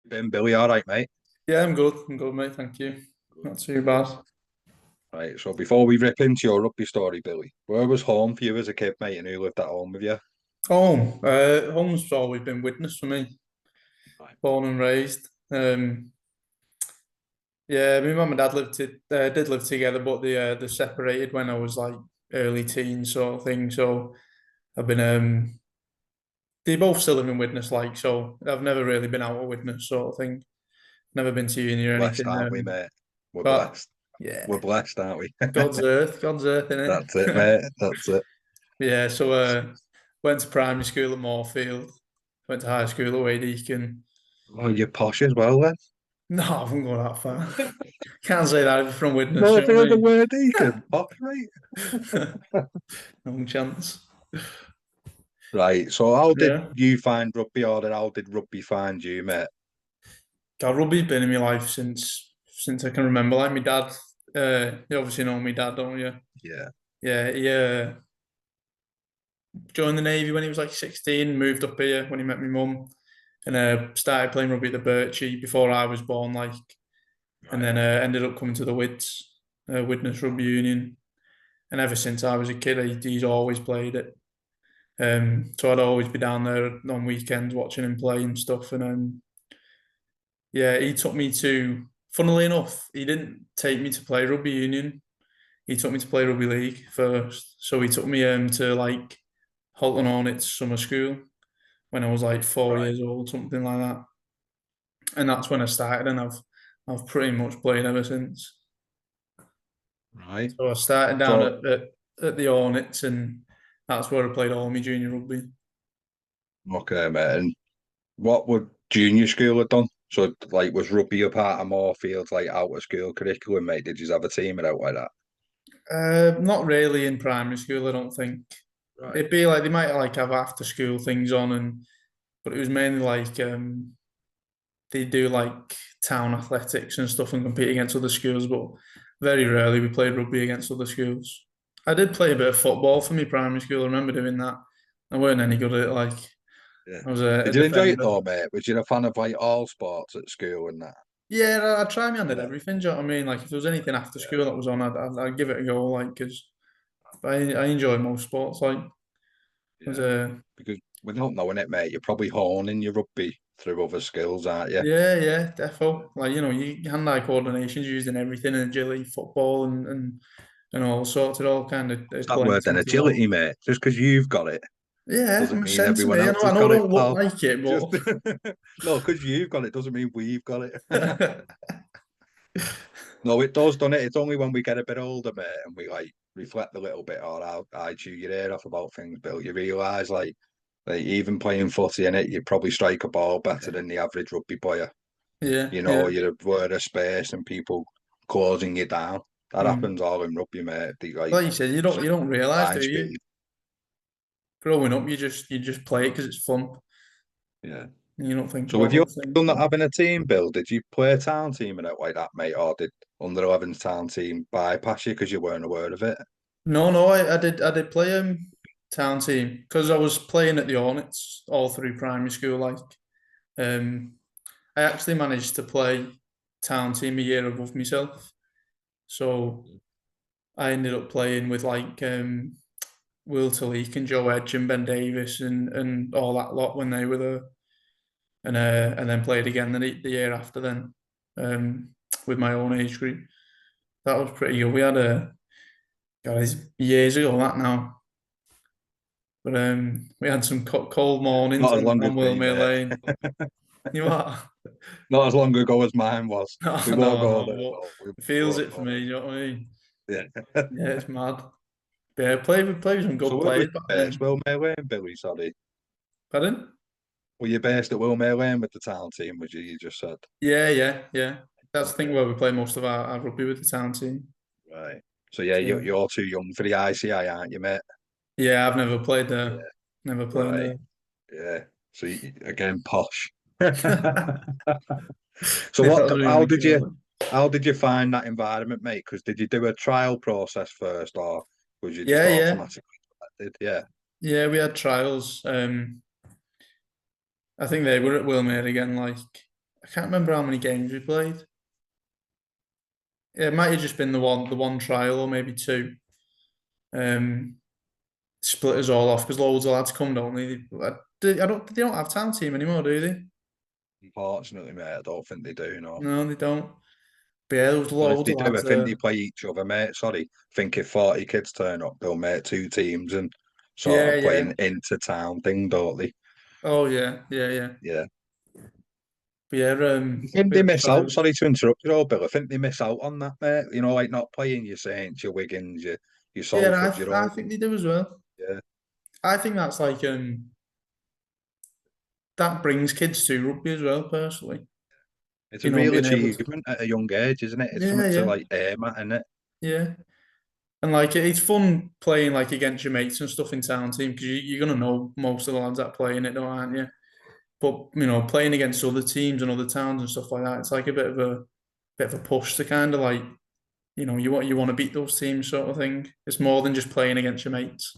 Ben Billy, all right, mate. Yeah, I'm good. I'm good, mate. Thank you. Not too bad. Right, so before we rip into your rugby story, Billy, where was home for you as a kid, mate, and who lived at home with you? Home. Home's always been Widnes for me. Right. Born and raised. Yeah, my mum and dad did live together, but they separated when I was like early teens sort of thing. So I've been they both still live in Widnes, like so. I've never really been out of Widnes sort of thing. Never been to uni or Blessed, anything. aren't we, mate? We're But blessed. We're yeah, blessed, aren't we? God's earth, That's it, innit? mate. That's it. Yeah, so went to primary school at Moorfield, went to high school at Wade. Oh, you're posh as well, then. No, I wouldn't go that far. Can't say that if you're from Widnes, No, you I've know heard the what word Deacon. Posh, mate. I mean? No chance. Right, so how did Yeah. you find rugby, or how did rugby find you, mate? God, rugby's been in my life since I can remember. Like my dad, you obviously know my dad, don't you? Yeah, Yeah, he joined the Navy when he was like 16, moved up here when he met my mum, and started playing rugby at the Birchie before I was born, like, and right, then ended up coming to the Widnes Rugby Union. And ever since I was a kid, he's always played it. So I'd always be down there on weekends watching him play and stuff. And yeah, he took me to. Funnily enough, he didn't take me to play rugby union. He took me to play rugby league first. So he took me to like Halton Hornets summer school when I was like four right, years old, something like that. And that's when I started, and I've pretty much played ever since. right. So I started down So, at the Hornets, and that's where I played all my junior rugby. okay, mate. And what would junior school have done? So, like, was rugby a part of Moorfields, like, out of school curriculum, mate? Did you have a team or out like that? Not really in primary school, I don't think. Right. It'd be like they might like have after school things on, and but it was mainly like they do like town athletics and stuff and compete against other schools, but very rarely we played rugby against other schools. I did play a bit of football for me primary school. I remember doing that. I weren't any good at it. Like Yeah. I was a Did you enjoy it defender. though, mate? Was you a fan of like all sports at school and that? Yeah, I try my hand at Yeah. everything. Do you know what I mean? Like if there was anything after Yeah. school that was on, I'd give it a go. Like because I enjoy most sports. Like was Yeah. a Because without knowing it, mate, you're probably honing your rugby through other skills, aren't you? yeah, defo. Like you hand-eye coordination's used in everything, and agility, football, and all sorts. It all kind of What's it that word blends then? into one. Agility, mate. Just because you've got it Yeah, doesn't I'm a mean sense of everyone me. else I has know I got it, don't look pal. like it, Just but no, because you've got it doesn't mean we've got it. No, it does, doesn't it? It's only when we get a bit older, mate, and we like reflect a little bit, or I chew your ear off about things, Bill. You realise, like even playing footy in it, you probably strike a ball better than the average rugby player. yeah, You yeah. know, you're aware of space and people closing you down. That Mm. happens all in rugby, mate. The, like Like you said, you don't realize, line do you? speed. Growing up, you just play it because it's fun. Yeah. And you don't think So about with your other things. still not having a team, Bill, did you play a town team and out like that, mate, or did under 11's town team bypass you because you weren't aware of it? No, no, I did play town team because I was playing at the Hornets all through primary school. Like, um, I actually managed to play town team a year above myself. So I ended up playing with like Will Talik and Joe Edge and Ben Davis and all that lot when they were there, and then played again the year after then um, with my own age group. That was pretty good. We had a guys years ago that now, but we had some cold mornings Not as on, long as on me, Wilmere mate. Lane. You know what? Not as long ago as mine was. No, We won't no, go no. there, But though. We it feels won't it for go me. You know what I mean? there. Yeah, Yeah. it's mad. Yeah, play with some So good where was players you back based? then. Wilmere Lane, Billy, sorry. Pardon? Were you based at Wilmere Lane with the town team, was you just said? Yeah, yeah, yeah. That's the thing Okay. where we play most of our rugby with the town team. Right. So yeah, So you're too young for the ICI, aren't you, mate? yeah, I've never played there. Yeah. Never played Right. there. Yeah. So again, posh. So Yeah, what? that's what you How want to did call you? it. How did you find that environment, mate? Because did you do a trial process first, or was you just Yeah, yeah, automatically selected? Yeah. yeah. We had trials. I think they were at Wilmere again. Like I can't remember how many games we played. It might have just been the one trial or maybe two. Split us all off because loads of lads come down. They don't have town team anymore, do they? Unfortunately, mate, I don't think they do. No. No, they don't. But yeah, there was Well, if loads they of do, I lads think there. they play each other, mate. Sorry, I think if 40 kids turn up, they'll make two teams and sort Yeah, of yeah. playing into town thing, don't they? Oh yeah, yeah, yeah. Yeah. But yeah, I think we they were miss out. trials. Sorry to interrupt you, all, Bill. I think they miss out on that, mate. You know, like not playing your Saints, your Wiggins, your Yeah, Salford, your I all. think they do as well. Yeah, I think that's like that brings kids to rugby as well, personally. it's You a know, real being able to. achievement at a young age, isn't it? It's Yeah, something to yeah, like aim at, isn't it? yeah. And like it's fun playing like against your mates and stuff in town team because you're gonna know most of the lads that play in it, though, aren't you? But playing against other teams and other towns and stuff like that, it's like a bit of a push to kind of like you want to beat those teams sort of thing. It's more than just playing against your mates.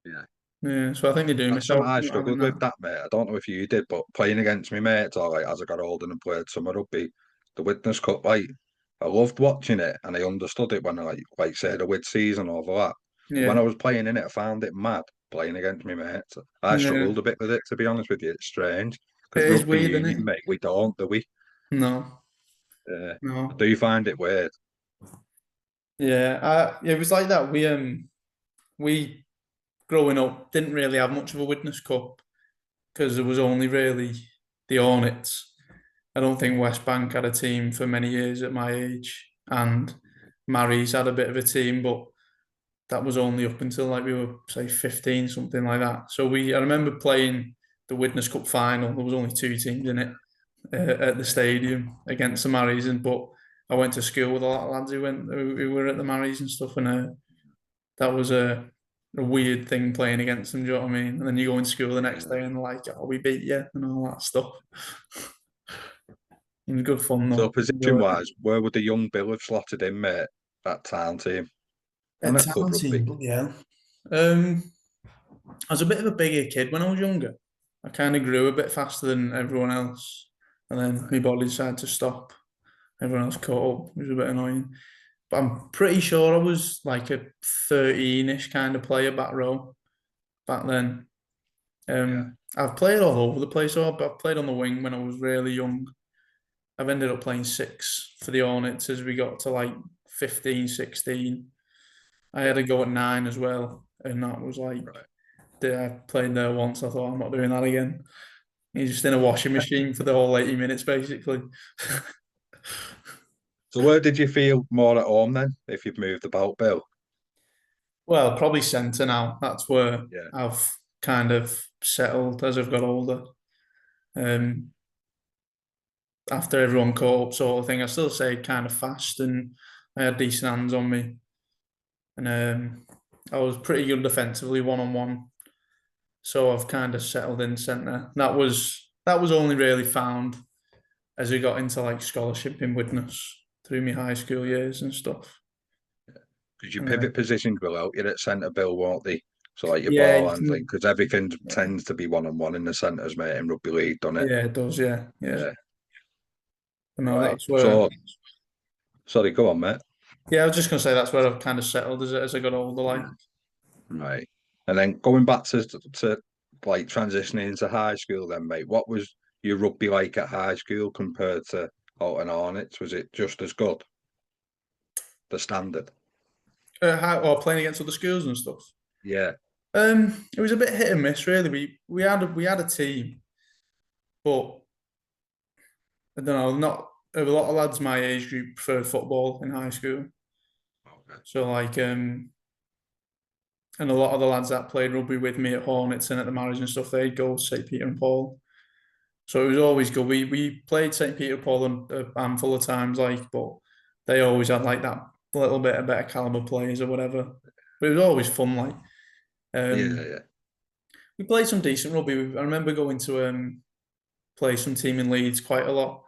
Yeah. Yeah, so I think they do That's miss something out I on having struggled with, that. that, mate. I don't know if you did, but playing against me mates, or like as I got older and played summer rugby, the Widnes Cup, like I loved watching it and I understood it when I like say the Wid season over that. But when I Yeah, was playing in it, I found it mad playing against me mates. I yeah. struggled a bit with it, to be honest with you. It's strange It because is rugby weird, isn't union, it? mate, we don't, do we? No, Do no. you find it weird? Yeah, it was like that. We growing up didn't really have much of a witness cup because there was only really the Hornets. I don't think West Bank had a team for many years at my age, and Mary's had a bit of a team, but that was only up until like we were say 15, something like that. So I remember playing the Widnes Cup final. There was only two teams in it at the stadium against the Marys, but I went to school with a lot of lads who were at the Marys and stuff, and that was a weird thing playing against them. Do you know what I mean? And then you go in school the next Yeah. day and they're like, "Oh, we beat you," and all that stuff. It was good fun So though. position Enjoyed it. wise, where would the young Bill have slotted in, mate? That town team. At Wasn't it club town rugby? team, but yeah. Um, I was a bit of a bigger kid when I was younger. I kind of grew a bit faster than everyone else, and then my body decided to stop. Everyone else caught up, which was a bit annoying. But I'm pretty sure I was like a 13-ish kind of player back row back then. Yeah. I've played all over the place. So I've played on the wing when I was really young. I've ended up playing six for the Hornets as we got to like 15, 16. I had Yeah. to go at nine as well. And that was like, Right. I played there once. I thought, I'm not doing that again. He's just in a washing machine for the whole 80 minutes, basically. So where did you feel more at home then, if you've moved about, Bill? Well, probably centre now. That's where Yeah. I've kind of settled as I've got older. Um, After everyone caught up, sort of thing. I still say kind of fast, and I had decent hands on me, and I was pretty good defensively one on one. So I've kind of settled in centre. That was only really found as I got into like scholarship in Widnes through my high school years and stuff. Because your And pivot positions will help you at centre, Bill, won't they? So like your yeah, ball you handling, can, because everything yeah, tends to be one on one in the centres, mate, in rugby league, doesn't it? yeah, it does, yeah, yeah. Yeah. But no, Right. that's where. So sorry, go on, mate. Yeah, I was just gonna say that's where I've kind of settled as I got older. Like, Right. And then going back to like transitioning into high school then, mate, what was your rugby like at high school compared to Alton Hornets? Was it just as good? The standard? or playing against other schools and stuff. Yeah. It was a bit hit and miss, really. We had a team, but I don't know, not a lot of lads my age group preferred football in high school. Okay. So like, and a lot of the lads that played rugby with me at Hornets and at the Marys and stuff, they'd go to St Peter and Paul. So it was always good. We played St Peter Paul a handful of times, like, but they always had like that little bit of better caliber players or whatever. But it was always fun. Like, Yeah, um, yeah. we played some decent rugby. I remember going to play some team in Leeds quite a lot,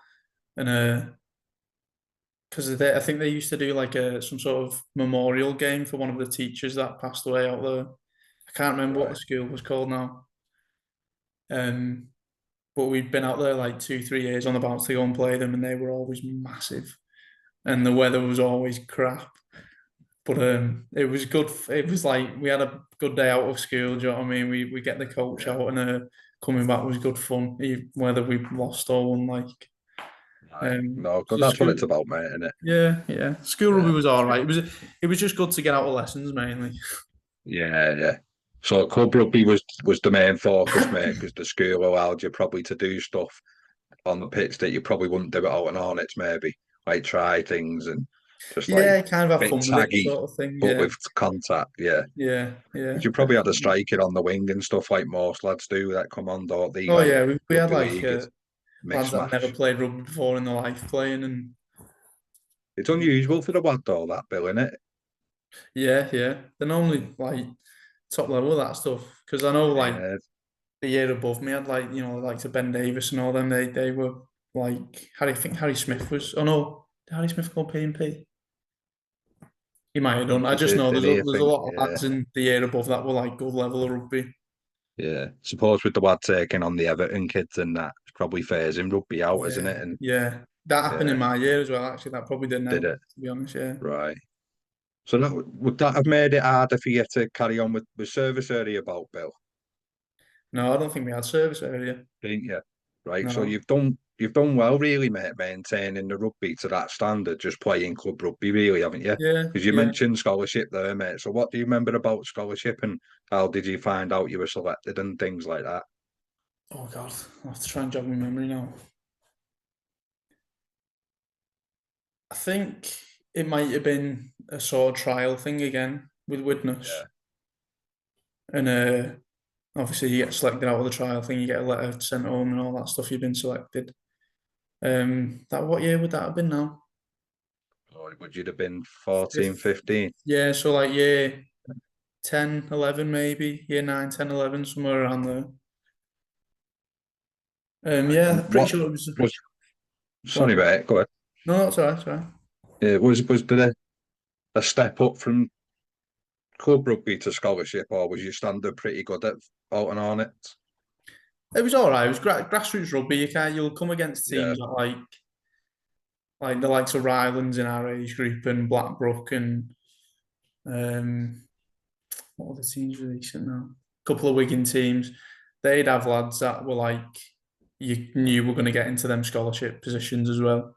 and because I think they used to do like some sort of memorial game for one of the teachers that passed away out there. I can't remember what the Right. school was called now. Um, but we'd been out there like 2, 3 years on the bounce to go and play them, and they were always massive, and the weather was always crap. But it was good. It was like we had a good day out of school. Do you know what I mean? We get the coach Yeah. out, and coming back was good fun, whether we lost or won. Like, No, because so that's what school, it's about, mate, isn't it? yeah. School rugby Yeah. was all right. It was just good to get out of lessons mainly. Yeah, yeah. So club rugby was the main focus, mate, because the school allowed you probably to do stuff on the pitch that you probably wouldn't do it out on Hornets, maybe like try things and just like Yeah, kind of have bit fun with it, taggy, sort of thing. but Yeah, with contact. Yeah, yeah, but you probably had a definitely. striker on the wing and stuff like most lads do that come on, don't they? Oh Like yeah, we had rugby like league is lads mixed that never match. played rugby before in their life playing, and It's unusual for the lad though, that Bill, isn't it? yeah. They're normally like top level of that stuff because I know like Yeah, the year above me had like like to Ben Davis and all them. They were like Harry. I think Harry Smith was. Oh no, did Harry Smith go P&P? He might have I done. think I he just did, know didn't he? I there's a think, lot of yeah. lads in the year above that were like good level of rugby. Yeah, suppose with the lad taking on the Everton kids and that, it's probably fares in rugby out, isn't it? And Yeah. That happened in yeah, my year as well. Actually, that probably didn't did help. it To be honest, yeah. right. So that would that have made it harder for you to carry on with service area about Bill, No, I don't think we had service area. didn't you? Right. So No. you've done well, really, mate, maintaining the rugby to that standard, just playing club rugby, really, haven't you? Yeah, Because you yeah. mentioned scholarship there, mate. So what do you remember about scholarship and how did you find out you were selected and things like that? Oh God, I have to try and jog my memory now. I think it might have been a sort of trial thing again with Widnes, Yeah. and obviously you get selected out of the trial thing. You get a letter sent home and all that stuff. You've been selected. That what year would that have been now? Or would you have been 14, Fifth. 15? Yeah, so like year 10, 11 maybe, year 9, 10, 11, somewhere around there. Right. Yeah, And pretty what sure it was. was Go sorry, on. mate, go ahead. No, that's all right, that's all right. Was there a step up from club rugby to scholarship, or was your standard pretty good at Alton Hornets? It was all right. It was grassroots rugby. You'll come against Yeah, teams that like the likes of Rylands in our age group and Blackbrook and um, what other teams were decent now? A couple of Wigan teams. They'd have lads that were like you knew were going to get into them scholarship positions as well.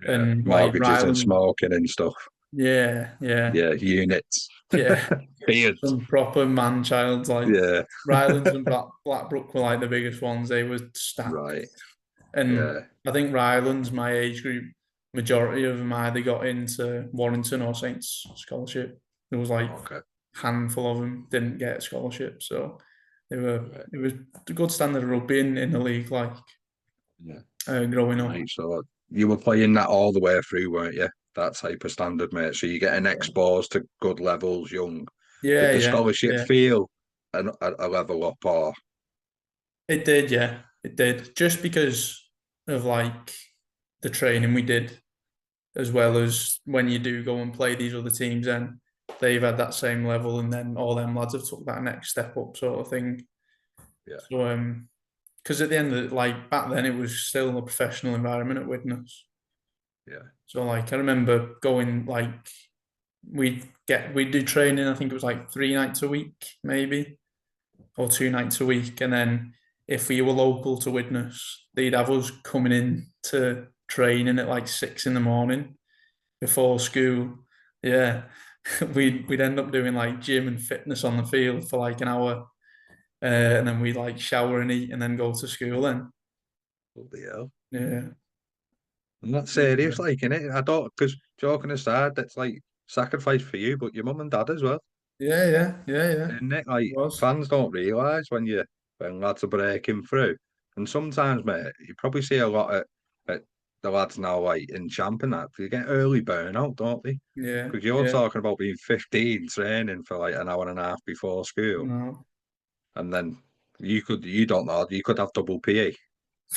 yeah. And like Mortgages and Ryland, smoking and stuff. yeah. Yeah, units. Yeah, Beards. some proper man childs like Yeah, Rylands and Blackbrook were like the biggest ones. They were stacked, right. and Yeah, I think Rylands, my age group, majority of them either got into Warrington or Saints scholarship. There was like okay. a handful of them didn't get a scholarship, so they were. Right. It was a good standard of rugby in the league, like Yeah, growing up. right. So you were playing that all the way through, weren't you? That type of standard, mate. So you're getting exposed to good levels young. Yeah, Did the yeah, scholarship yeah. feel a level up, or It did, yeah, it did. Just because of like the training we did, as well as when you do go and play these other teams, then they've had that same level, and then all them lads have took that next step up, sort of thing. yeah, So, because at the end of it, like back then, it was still a professional environment at Widnes. yeah, So, like, I remember going like we do training. I think it was like 3 nights a week, maybe, or 2 nights a week, and then if we were local to Widnes, they'd have us coming in to training at like 6 in the morning before school. Yeah, we'd end up doing like gym and fitness on the field for like an hour, and then we'd like shower and eat, and then go to school. Then bloody hell. yeah, I'm not serious, like, innit? I don't, because joking aside, that's like sacrifice for you, but your mum and dad as well. yeah. Isn't it? It Like, was. fans don't realise when lads are breaking through. And sometimes, mate, you probably see a lot at the lads now, like in champ and that, they get early burnout, don't they? Because you're Yeah. talking about being 15, training for like an hour and a half before school, No. and then you don't know, you could have double PE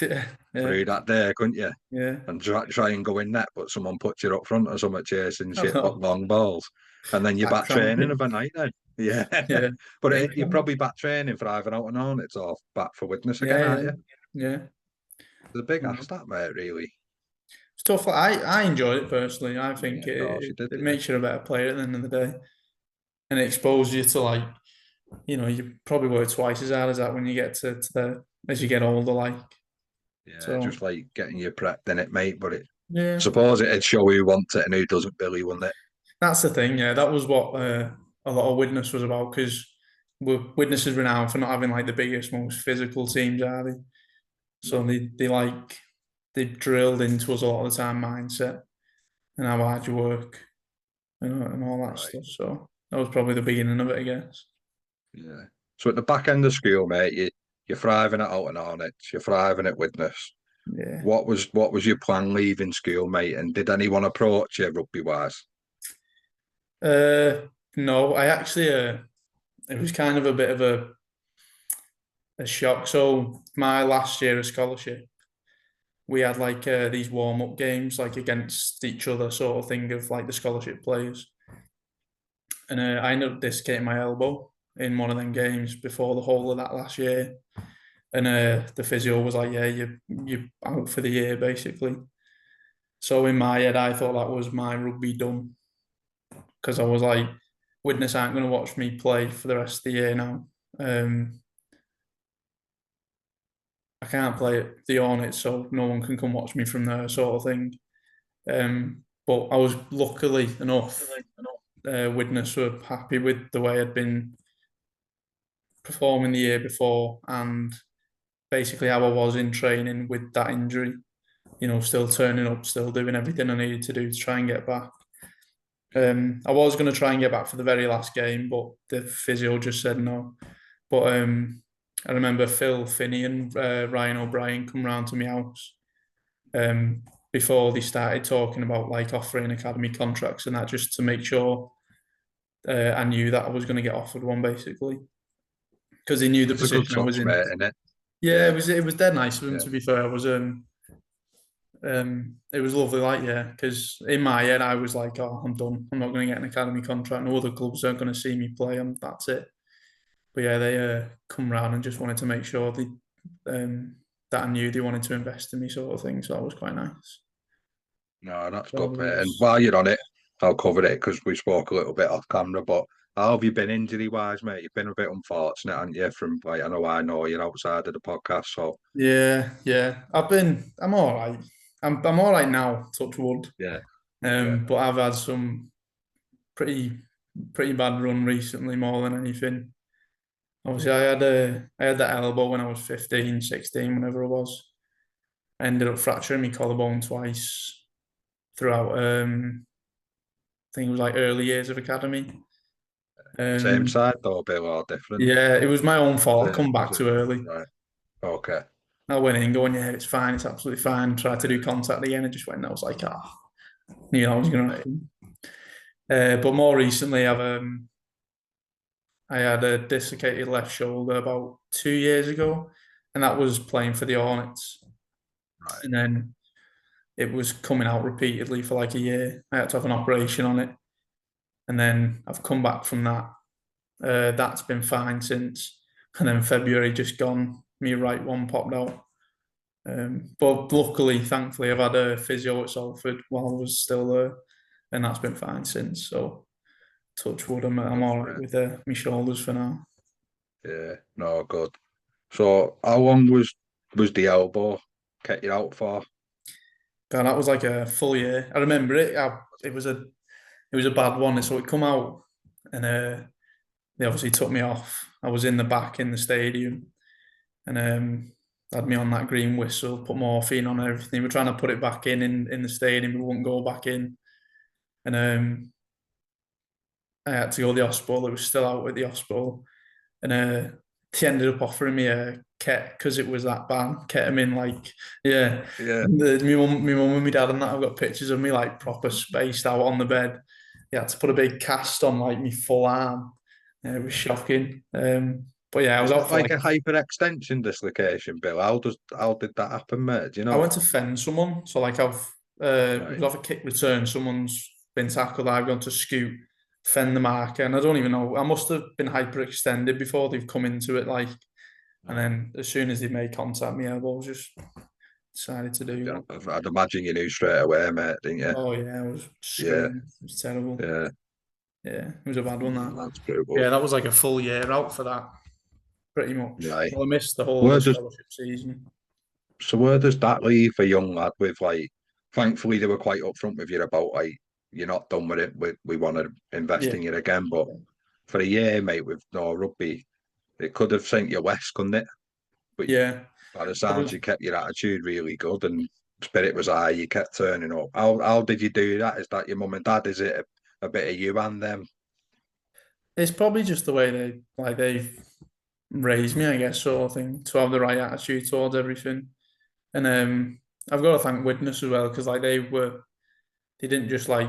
Yeah, yeah, through that day, couldn't you? yeah. And try and go in net, but someone puts you up front or something chasing I shit know. long balls, and then you're Back back training cramping. of a night then. Yeah, Yeah. but Back you're cramping. probably back training for either out and on. It's off back for Widnes again, Yeah, aren't yeah. you? Yeah. It's a big ask, that, mate, really. It's tough. I enjoyed it personally. I think Yeah, of course you did, it yeah. makes you a better player at the end of the day, and it exposes you to like, you probably work twice as hard as that when you get to the as you get older. Like, Yeah, so just like getting you prepped in it, mate. But I yeah, suppose it'd show who wants it and who doesn't, Billy, wouldn't it? that's the thing. Yeah, that was what a lot of Widnes was about because Widnes is renowned for not having like the biggest, most physical teams, are they? So No. they drilled into us a lot of the time mindset and how hard you work and all that Right. stuff. So that was probably the beginning of it, I guess. Yeah. So at the back end of school, mate, you're thriving at Alton Hornets, you're thriving at Widnes. Yeah. What was your plan leaving school, mate? And did anyone approach you rugby wise? No, I actually it was kind of a bit of a shock. So my last year of scholarship, we had like these warm up games like against each other, sort of thing of like the scholarship players, and I ended up dislocating my elbow in one of them games before the whole of that last year, and the physio was like, "Yeah, you out for the year basically." So in my head, I thought that was my rugby done because I was like, "Widnes aren't going to watch me play for the rest of the year now." Um, I can't play at the Hornets, so no one can come watch me from there, sort of thing. But I was luckily enough, Widnes were happy with the way I'd been performing the year before and basically how I was in training with that injury. Still turning up, still doing everything I needed to do to try and get back. I was going to try and get back for the very last game, but the physio just said no. But I remember Phil Finney and Ryan O'Brien come round to my house um, before they started talking about like offering academy contracts and that, just to make sure I knew that I was going to get offered one, basically, because they knew the It's a good position I was touch, in. mate, isn't it? Yeah, Yeah, it was dead nice of them. yeah. To be fair, I was it was lovely, like, yeah, because in my head I was like, oh, I'm done. I'm not going to get an academy contract. No other clubs are going to see me play, and that's it. But yeah, they come round and just wanted to make sure that I knew they wanted to invest in me, sort of thing. So that was quite nice. No, that's So good, there mate. And was, while you're on it, I'll cover it because we spoke a little bit off camera. But how have you been injury wise, mate? You've been a bit unfortunate, haven't you? From like I know you're outside of the podcast, so yeah. I'm all right. I'm all right now. Touch wood. yeah, yeah. But I've had some pretty pretty bad run recently, more than anything. Obviously, I had that elbow when I was 15, 16, whenever it was. I ended up fracturing my collarbone twice throughout. I think it was like early years of academy. Same Um, side though, Bill, or different? yeah, it was my own fault. I come Was back it? too early. Right. Okay. I went in going, yeah, it's fine, it's absolutely fine. Tried to do contact again and just went. I was like, ah, knew that was going to Right. happen. But more recently, I had a dislocated left shoulder about 2 years ago, and that was playing for the Hornets. Right. And then it was coming out repeatedly for like a year. I had to have an operation on it, and then I've come back from that. That's been fine since. And then February just gone, me right one popped out. But luckily, thankfully, I've had a physio at Salford while I was still there, and that's been fine since. So touch wood, I'm Good, all right mate. with my shoulders for now. Yeah. No, good. So how long was the elbow kept you out for? God, that was like a full year. I remember it. It was a bad one. So it come out, and they obviously took me off. I was in the back in the stadium, and had me on that green whistle, put morphine on everything. We're trying to put it back in the stadium. We wouldn't go back in, and I had to go to the hospital. It was still out at the hospital, and they ended up offering me a ket because it was that bad. Ketamine, like, yeah. Yeah. My mum and my dad and that. I've got pictures of me like proper spaced out on the bed. Yeah, had to put a big cast on like my full arm. It was shocking. But yeah, I was Is out that for like like a hyperextension dislocation, Bill? How did that happen, mate? Do you I know? went to fend someone. So like it was Right. off a kick return. Someone's been tackled. I've gone to scoot, fend the marker, and I don't even know. I must have been hyperextended before they've come into it. Like And then as soon as they made contact, my elbows just decided to do Yeah, that. I'd imagine you knew straight away, mate, didn't you? Oh yeah, I was Yeah, screaming. It was terrible. yeah. Yeah, it was a bad one that. That's brutal. Yeah, that was like a full year out for that, pretty much. Right. Well, I missed the whole of Where the does scholarship season. so where does that leave a young lad with like? Thankfully, they were quite upfront with you about like you're not done with it. We want to invest Yeah. in you again, but for a year, mate, with no rugby, it could have sent you west, couldn't it? But Yeah. by the Could sounds, have. you kept your attitude really good and spirit was high. You kept turning up. How did you do that? Is that your mum and dad? Is it a bit of you and them? It's probably just the way they've raised me, I guess, sort of thing, to have the right attitude towards everything. And I've got to thank Widnes as well, because like they didn't just like,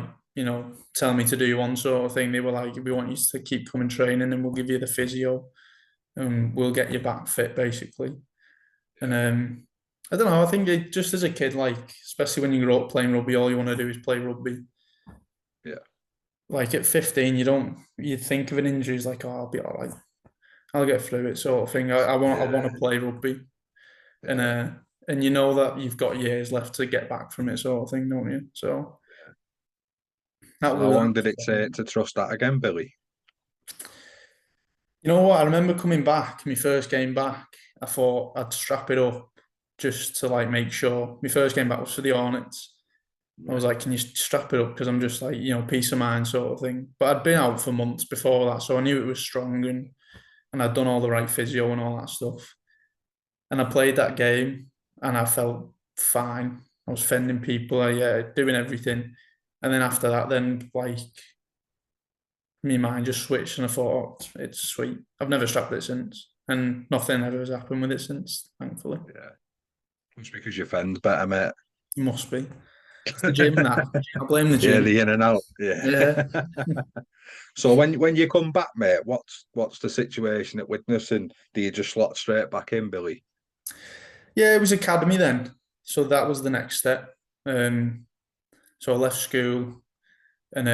tell me to do one sort of thing. They were like, we want you to keep coming training and we'll give you the physio and we'll get you back fit basically. And I don't know, I think just as a kid, like, especially when you grow up playing rugby, all you want to do is play rugby. Yeah, Like at 15, you think of an injury as like, oh, I'll be all right. I'll get through it sort of thing. I want to play rugby. And yeah. and you know that you've got years left to get back from it sort of thing, don't you? So that How was long did it take to trust that again, Billy? you know what? I remember coming back, my first game back, I thought I'd strap it up just to like make sure. My first game back was for the Hornets. I was like, can you strap it up? Because I'm just like, peace of mind sort of thing. But I'd been out for months before that, so I knew it was strong and I'd done all the right physio and all that stuff. And I played that game and I felt fine. I was fending people, doing everything. And then after that, then like my mind just switched and I thought, oh, it's sweet. I've never strapped it since. And nothing ever has happened with it since, thankfully. Yeah, it's because your friend's better, mate. It must be. It's the gym that. I blame the Yeah, gym. the in and out. Yeah. Yeah. So when you come back, mate, what's the situation at Widnes, and do you just slot straight back in, Billy? Yeah, it was academy then. So that was the next step. So I left school and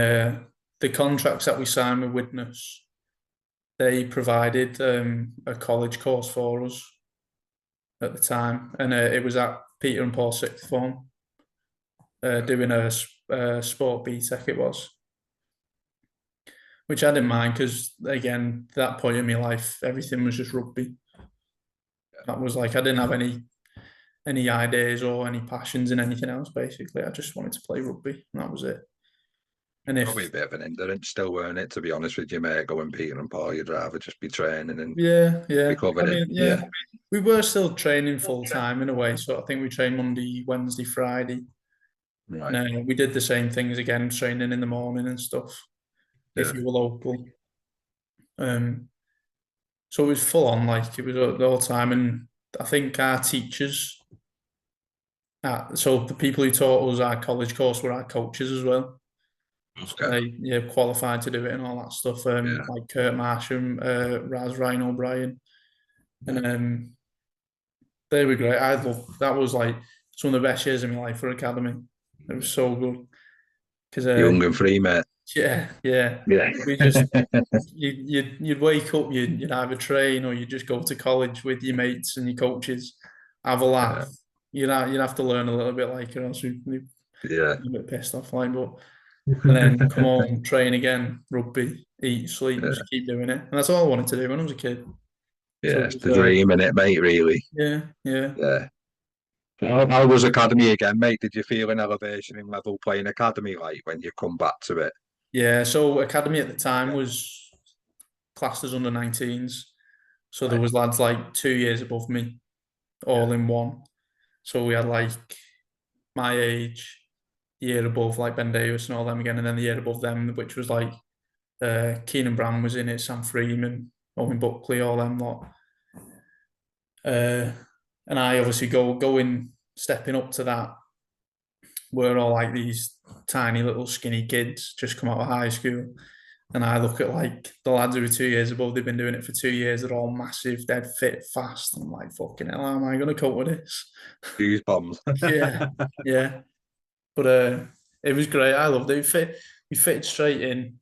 the contracts that we signed with Widnes, they provided a college course for us at the time. And it was at Peter and Paul sixth form, doing a sport BTEC it was, which I didn't mind because, again, that point in my life, everything was just rugby. That was like, I didn't have any ideas or any passions in anything else, basically. I just wanted to play rugby, and that was it. And Probably a bit of an hindrance still, weren't it? To be honest with you, mate, going Peter and Paul, you'd rather just be training and be yeah. I covered in. mean, yeah, Yeah, we were still training full time in a way. So I think we trained Monday, Wednesday, Friday. right. And we did the same things again, training in the morning and stuff, Yeah, if you were local. So it was full on, like it was the whole time. And I think our teachers, so the people who taught us our college course were our coaches as well. So okay. they qualified to do it and all that stuff. Yeah, Like Kurt Marsham, Ryan O'Brien, yeah. and they were great. I loved that. Was like some of the best years of my life for academy. It was so good because Young and free, mate. yeah. Yeah, We just you'd wake up, you'd either train or you'd just go to college with your mates and your coaches, have a yeah, laugh. You'd have to learn a little bit like or else we'd yeah. be a bit pissed off like. But and then come home, train again, rugby, eat, sleep, and Yeah, just keep doing it. And that's all I wanted to do when I was a kid. So yeah, it it's was, the dream in it, mate. Really. yeah. Yeah. How was academy again, mate? Did you feel an elevation in level playing academy like when you come back to it? Yeah, so academy at the time was classed as under 19s. So there Right. was lads like 2 years above me, Yeah. all in one. So we had like my age, year above like Ben Davis and all them again, and then the year above them, which was like Keenan Brown was in it, Sam Freeman, Owen Buckley, all them lot. And I obviously going stepping up to that. We're all like these tiny little skinny kids just come out of high school. And I look at like the lads who are 2 years above, they've been doing it for 2 years, they're all massive, dead fit, fast. I'm like, fucking hell, how am I gonna cope with this? Goosebumps. Yeah, yeah. But it was great. I loved it. We fitted straight in.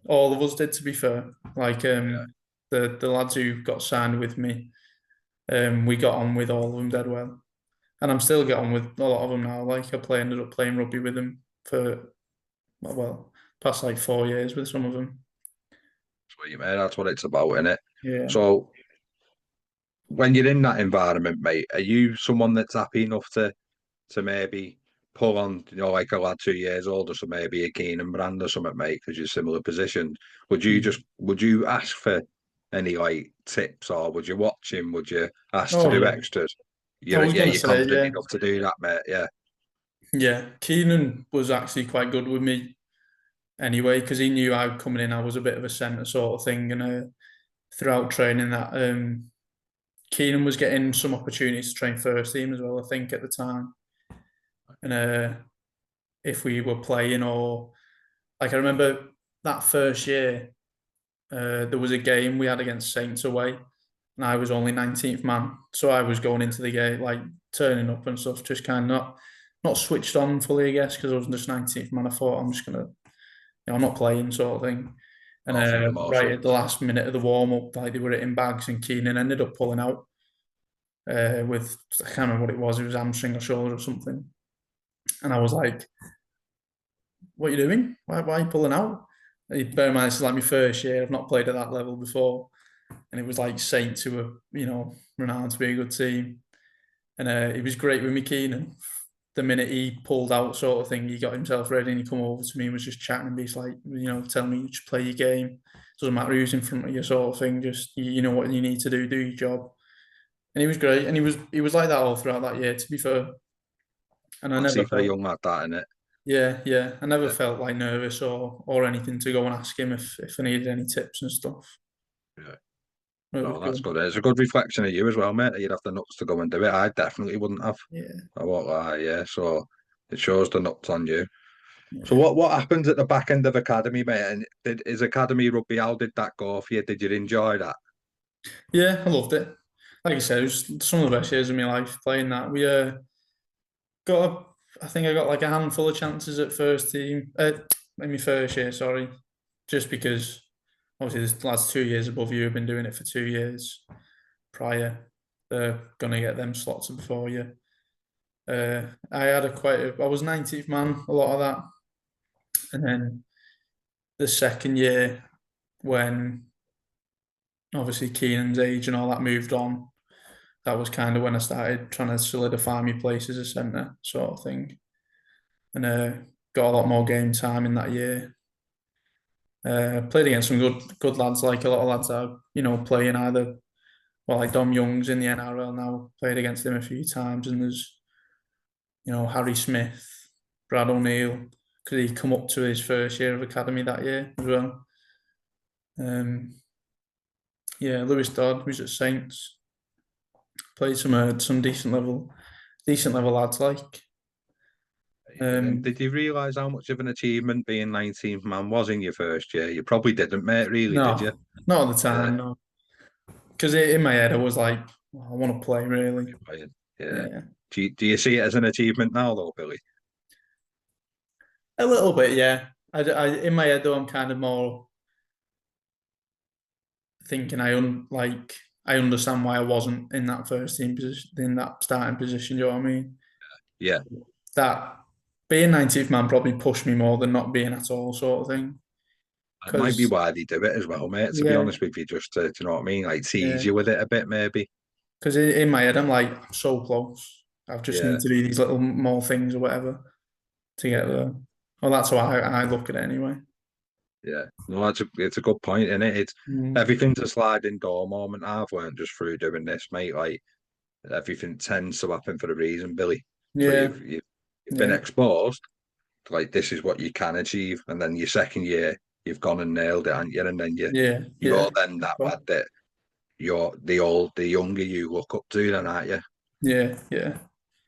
All of us did, to be fair. Like Yeah. the lads who got signed with me, We got on with all of them dead well, and I'm still getting on with a lot of them now. Like ended up playing rugby with them for past like 4 years with some of them. Sweet, mate. That's what it's about, innit? Yeah. So when you're in that environment, mate, are you someone that's happy enough to maybe pull on, like a lad 2 years older, so maybe a Keenan brand or something, mate, because you're similar position? Would you ask for any like tips, or would you watch him? Would you ask to Oh do yeah. extras? I was gonna You're say confident yeah, enough to do that, mate. Yeah. yeah. Keenan was actually quite good with me anyway because he knew I coming in. I was a bit of a centre sort of thing, and throughout training that Keenan was getting some opportunities to train first team as well. I think at the time, and if we were playing or like I remember that first year, there was a game we had against Saints away, and I was only 19th man, so I was going into the game like turning up and stuff, just kind of not switched on fully, I guess, because I was just 19th man. I thought I'm just gonna, I'm not playing sort of thing. And Off the right at the emotions. last minute of the warm up, like they were hitting bags, and Keenan ended up pulling out with I can't remember what it was. It was hamstring or shoulder or something. And I was like, "What are you doing? Why are you pulling out?" Bear in mind, this is like my first year. I've not played at that level before, and it was like Saints who were, renowned to be a good team. And it was great with me, Keenan. The minute he pulled out, sort of thing, he got himself ready and he come over to me and was just chatting and he's like, telling me you just play your game. Doesn't matter who's in front of you, sort of thing. Just you know what you need to do your job. And he was great, and he was like that all throughout that year. To be fair, and I never Classy for a felt, young lad, that, innit? yeah, yeah, I never Yeah. felt like nervous or anything to go and ask him if I needed any tips and stuff. Yeah. It was No, that's good. good. It's a good reflection of you as well, mate. That you'd have the nuts to go and do it. I definitely wouldn't have. Yeah, I won't lie, yeah. So it shows the nuts on you. So yeah, what happens at the back end of academy, mate? And is academy rugby? How did that go for you? Did you enjoy that? yeah. I loved it. Like I said, it was some of the best years of my life playing that. We got I think I got like a handful of chances at first team in my first year. Sorry, just because obviously this last 2 years above you have been doing it for 2 years prior. They're gonna get them slots before you. I had I was 19th man a lot of that, and then the second year when obviously Keenan's age and all that moved on, that was kind of when I started trying to solidify my place as a centre sort of thing, and got a lot more game time in that year. Played against some good lads, like a lot of lads that are, playing either, well, like Dom Young's in the NRL now. Played against him a few times, and there's Harry Smith, Brad O'Neill, because he come up to his first year of academy that year as well. Um, yeah, Lewis Dodd, who's at Saints, played some decent level lads like. And Um, did you realise how much of an achievement being 19th man was in your first year? You probably didn't, mate, really, did you? no, not at the Yeah. time, no, because in my head I was like, "Oh, I want to play really." Yeah. Yeah, Do you see it as an achievement now, though, Billy? a little bit, yeah. In my head though, I'm kind of more thinking I understand why I wasn't in that first team position, in that starting position. You know what I mean? Yeah. That being 19th man probably pushed me more than not being at all, sort of thing. It might be Because why they do it as well, mate, to be yeah, honest with you, just to, do you know what I mean? Like tease yeah. you with it a bit, maybe. Because in my head, I'm like, I'm so close. I just Yeah. need to do these little more things or whatever to get Yeah. there. Well, that's how I look at it anyway. Yeah. No, it's a good point, isn't it? It's Mm. everything's a sliding door moment. I've learned just through doing this, mate. Like everything tends to happen for a reason, Billy. So Yeah, you've been yeah, exposed to, like, this is what you can achieve, and then your second year you've gone and nailed it, haven't you? And then yeah, you're yeah. then that lad that you're the younger you look up to, then, aren't you? Yeah, yeah,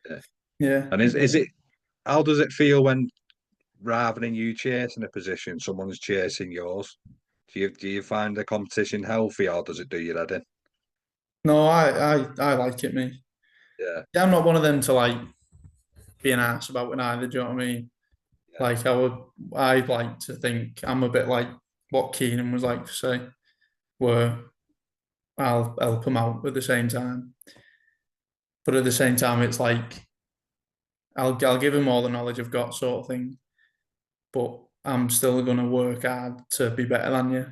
Yeah. yeah, And is yeah. it how does it feel when rather than you chasing a position, someone's chasing yours? Do you find the competition healthy, or does it do your head in? No, I like it, me. Yeah, Yeah, I'm not one of them to like be an ass about it either. Do you know what I mean? yeah, Like I'd like to think I'm a bit like what Keenan was like to say, where I'll help them out at the same time. But at the same time, it's like I'll give them all the knowledge I've got, sort of thing. But I'm still going to work hard to be better than you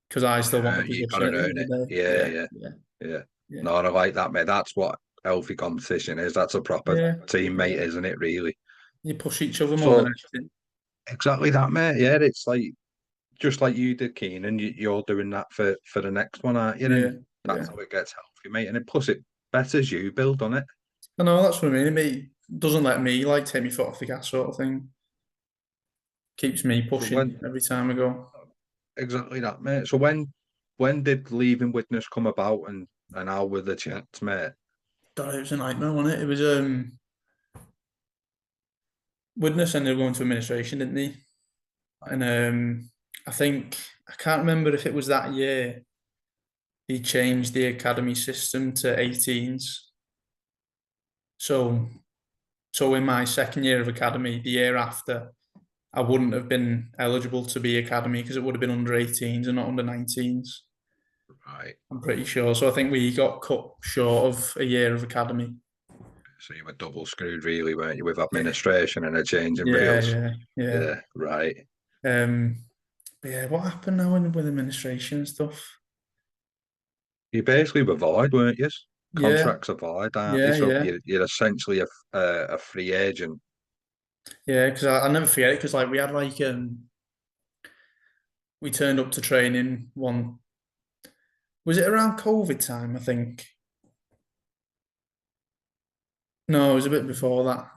because I still want the You position gotta at the earn end of it. the day. Yeah, Yeah, yeah, yeah, yeah. yeah, No, and I like that, mate. That's what healthy competition is. That's a proper yeah, teammate, yeah. isn't it? Really. You push each other more than So anything. exactly that, mate. Yeah, it's like just like you did, Keenan. You're doing that for the next one, aren't you? Yeah, And that's yeah. how it gets healthy, mate. And it plus it betters you build on it. I know that's what I mean. It doesn't let me like take my foot off the gas, sort of thing. Keeps me So pushing every time I go. exactly that, mate. So when did leaving Widnes come about, and how were the chats, mate? God, it was a nightmare, wasn't it? It was Widnes ended up going to administration, didn't he? Right, And I think I can't remember if it was that year he changed the academy system to 18s. So in my second year of academy, the year after, I wouldn't have been eligible to be academy because it would have been under 18s and not under 19s. right. I'm pretty sure. So I think we got cut short of a year of academy. So you were double screwed, really, weren't you, with Yeah, administration and a change in yeah, rules? yeah, yeah. Yeah, right. Um, but yeah, what happened now with administration and stuff? You basically were void, weren't you? Yeah, Contracts are void, aren't they? yeah, So yeah, you're essentially a free agent. yeah. Because I never forget it. Because like we had like we turned up to training one. Was it around COVID time? I think. No, it was a bit before that.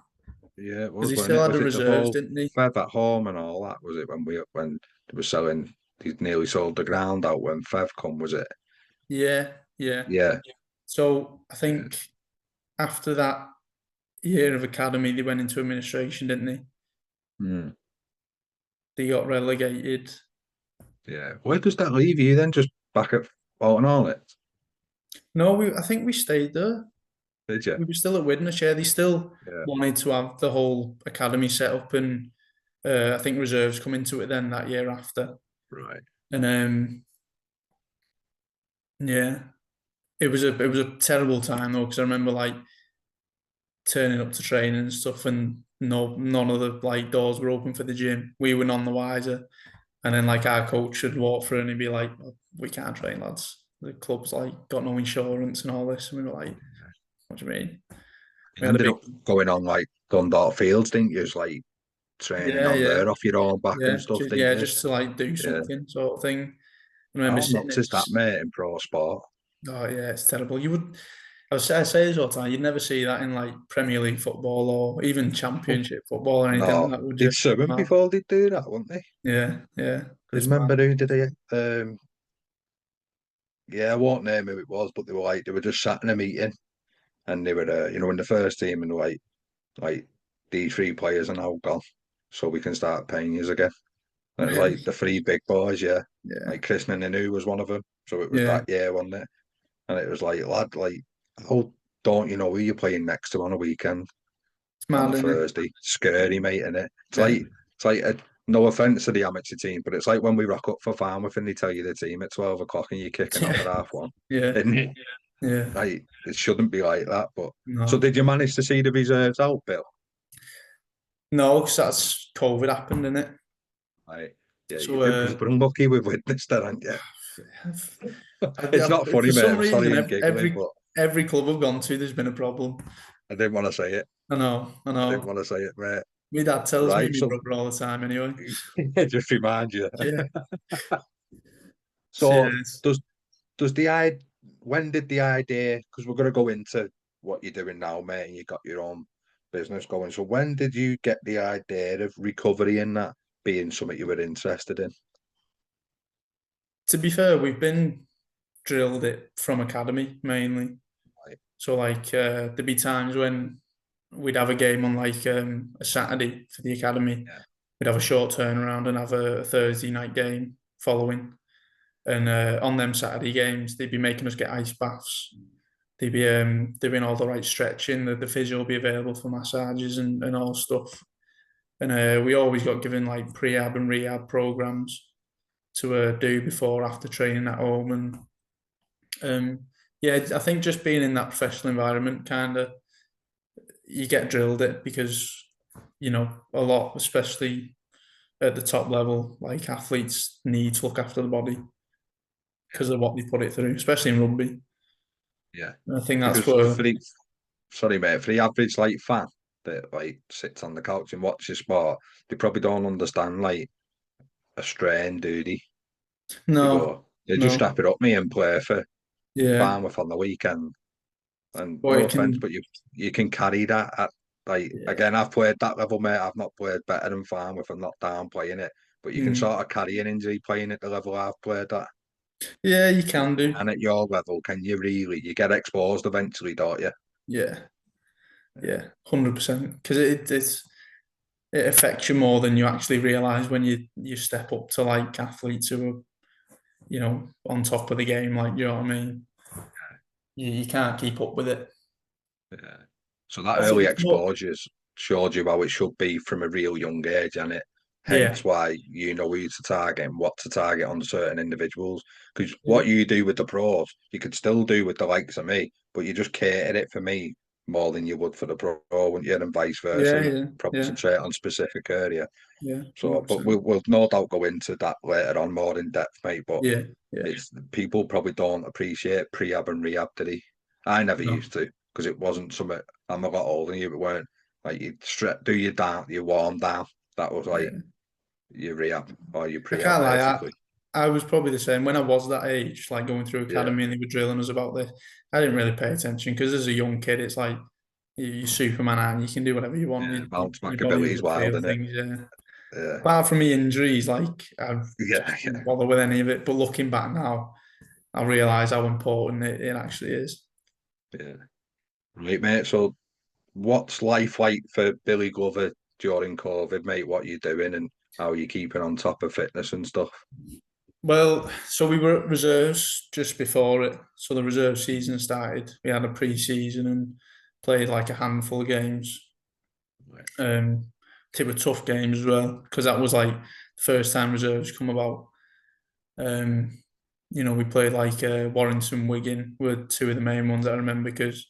Yeah, it Because was, he wasn't still it? had the Was it the reserves, whole didn't he? Fev at home and all that? Was it when they were selling? He nearly sold the ground out when Fev come, was it? Yeah, yeah. Yeah, So I yeah, think after that year of academy, they went into administration, didn't they? mm, They got relegated. yeah. Where does that leave you then? Just back at Bolton Hornets? No, I think we stayed there. Did you? We were still at Widnes. Yeah, they still Yeah, wanted to have the whole academy set up, and I think reserves come into it then that year after. right. And yeah, it was a terrible time though because I remember like turning up to training and stuff, and none of the like doors were open for the gym. We were none the wiser, and then like our coach would walk through and he'd be like, "Oh, we can't train, lads. The club's like got no insurance and all this," and we were like, "What do you mean?" We You had a ended big up going on like Dundalk Fields, didn't you? Just like training yeah, on yeah, there off your own back and yeah, stuff, didn't yeah, you? just to like do Yeah. something sort of thing. I remember How sitting nuts in. is that, mate, in pro sport? Oh yeah, it's terrible. You would. I say this all the time. You'd never see that in like Premier League football or even Championship football or anything like No, that, would they'd you? sue him Mad. before they do that, wouldn't they? Yeah, yeah, Because it's mad. remember who did it? Yeah, I won't name who it was, but they were just sat in a meeting and they were in the first team and like these three players are now gone, so we can start paying you again. And it was like Really? the three big boys, yeah. Yeah, Like Chris Nanu was one of them, so it was yeah. that year, wasn't it? And it was like, lad, like, oh, don't you know who you're playing next to on a weekend It's on mad, a isn't it? Thursday? Scary, mate, innit? Yeah, It's like no offense to the amateur team, but it's like when we rock up for Farmouth and they tell you the team at 12 o'clock and you're kicking off at yeah, half 1. yeah, Isn't it? yeah. Like, it shouldn't be like that. But so No, did you manage to see the reserves out, Bill? no, because that's COVID happened, isn't it? Like, yeah, So you've been unlucky with Widnes, then, haven't you? It's not for funny, mate. some I'm sorry reason, I'm giggling, but every club I've gone to, there's been a problem. I didn't want to say it. I know, I I didn't know. want to say it, mate. My dad tells me Right. and my So brother all the time anyway. just remind you. Yeah. So Yes. does the idea when did the idea because we're gonna go into what you're doing now, mate, and you got your own business going. So when did you get the idea of recovery in that being something you were interested in? To be fair, we've been drilled it from academy mainly. Like, So like there'd be times when we'd have a game on like a Saturday for the academy. yeah, We'd have a short turnaround and have a Thursday night game following. And on them Saturday games, they'd be making us get ice baths. They'd be doing all the right stretching. The physio will be available for massages and all stuff. And we always got given like prehab and rehab programs to do before after training at home. And Yeah, I think just being in that professional environment, kind of, you get drilled it because, a lot, especially at the top level, like athletes need to look after the body because of what they put it through, especially in rugby. Yeah, And I think that's because where, sorry mate, for the average like fan that like sits on the couch and watches sport, they probably don't understand like a strain, do they? They no, go, they just no, strap it up me and play for yeah, Farmouth on the weekend. And but no it offense, can, but you can carry that at like yeah, again. I've played that level, mate. I've not played better than Farmouth. I'm not down playing it, but you can mm, sort of carry an injury playing at the level I've played at. yeah, you can do, And at your level, can you really? You get exposed eventually, don't you? yeah, yeah, 100%, because it affects you more than you actually realize when you step up to like athletes who are on top of the game. Like, you know what I mean? You can't keep up with it. Yeah. So that Also, early it's not. exposure showed you how it should be from a real young age, and it Yeah, hence why you know who to target and what to target on certain individuals. Because yeah, what you do with the pros, you could still do with the likes of me, but you just cater it for me more than you would for the pro, wouldn't you? And vice versa. yeah, You yeah, yeah, concentrate on specific area. yeah, So, but 100%. we'll no doubt go into that later on more in depth, mate. But Yeah, yeah, it's people probably don't appreciate prehab and rehab, did he? I never no, used to because it wasn't something. I'm a lot older than you, but weren't like you do your down, you warm down. That was like yeah. your rehab or your I prehab, can't lie. basically. I was probably the same when I was that age, like going through Yeah, academy and they were drilling us about this. I didn't really pay attention because as a young kid, it's like you're Superman and you can do whatever you want. yeah. Bounce Your back body ability's will wild, feel isn't it? things. Yeah. Yeah, Apart from the injuries, like I yeah, just yeah, didn't bother with any of it. But looking back now, I realise how important it actually is. yeah. Right, mate. So, what's life like for Billy Glover during COVID, mate? What you doing and how you keeping on top of fitness and stuff? Well, so we were at reserves just before it. So the reserve season started. We had a pre-season and played like a handful of games. They were tough games as well because that was like the first time reserves come about. Um, we played like Warrington, Wigan were two of the main ones that I remember because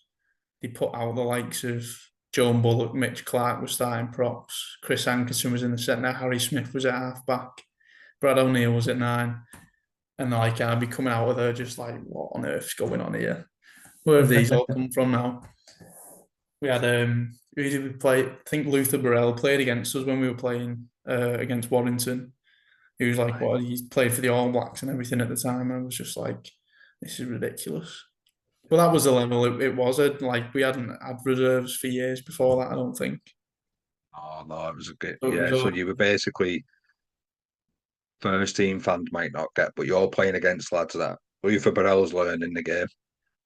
they put out the likes of Joan Bullock, Mitch Clark was starting props, Chris Hankerson was in the centre, Harry Smith was at half back, Brad O'Neill was at 9. And like I'd be coming out of there just like, what on earth's going on here? Where have these all come from now? We had who did we play? I think Luther Burrell played against us when we were playing against Warrington. He was like, Right. what? He played for the All Blacks and everything at the time. I was just like, this is ridiculous. Well, that was the level it was at. Like we hadn't had reserves for years before that. I don't think. Oh no, it was a good. So it was Yeah, so all, you were basically first team fans might not get, but you're playing against lads that Luther Burrell's learning the game.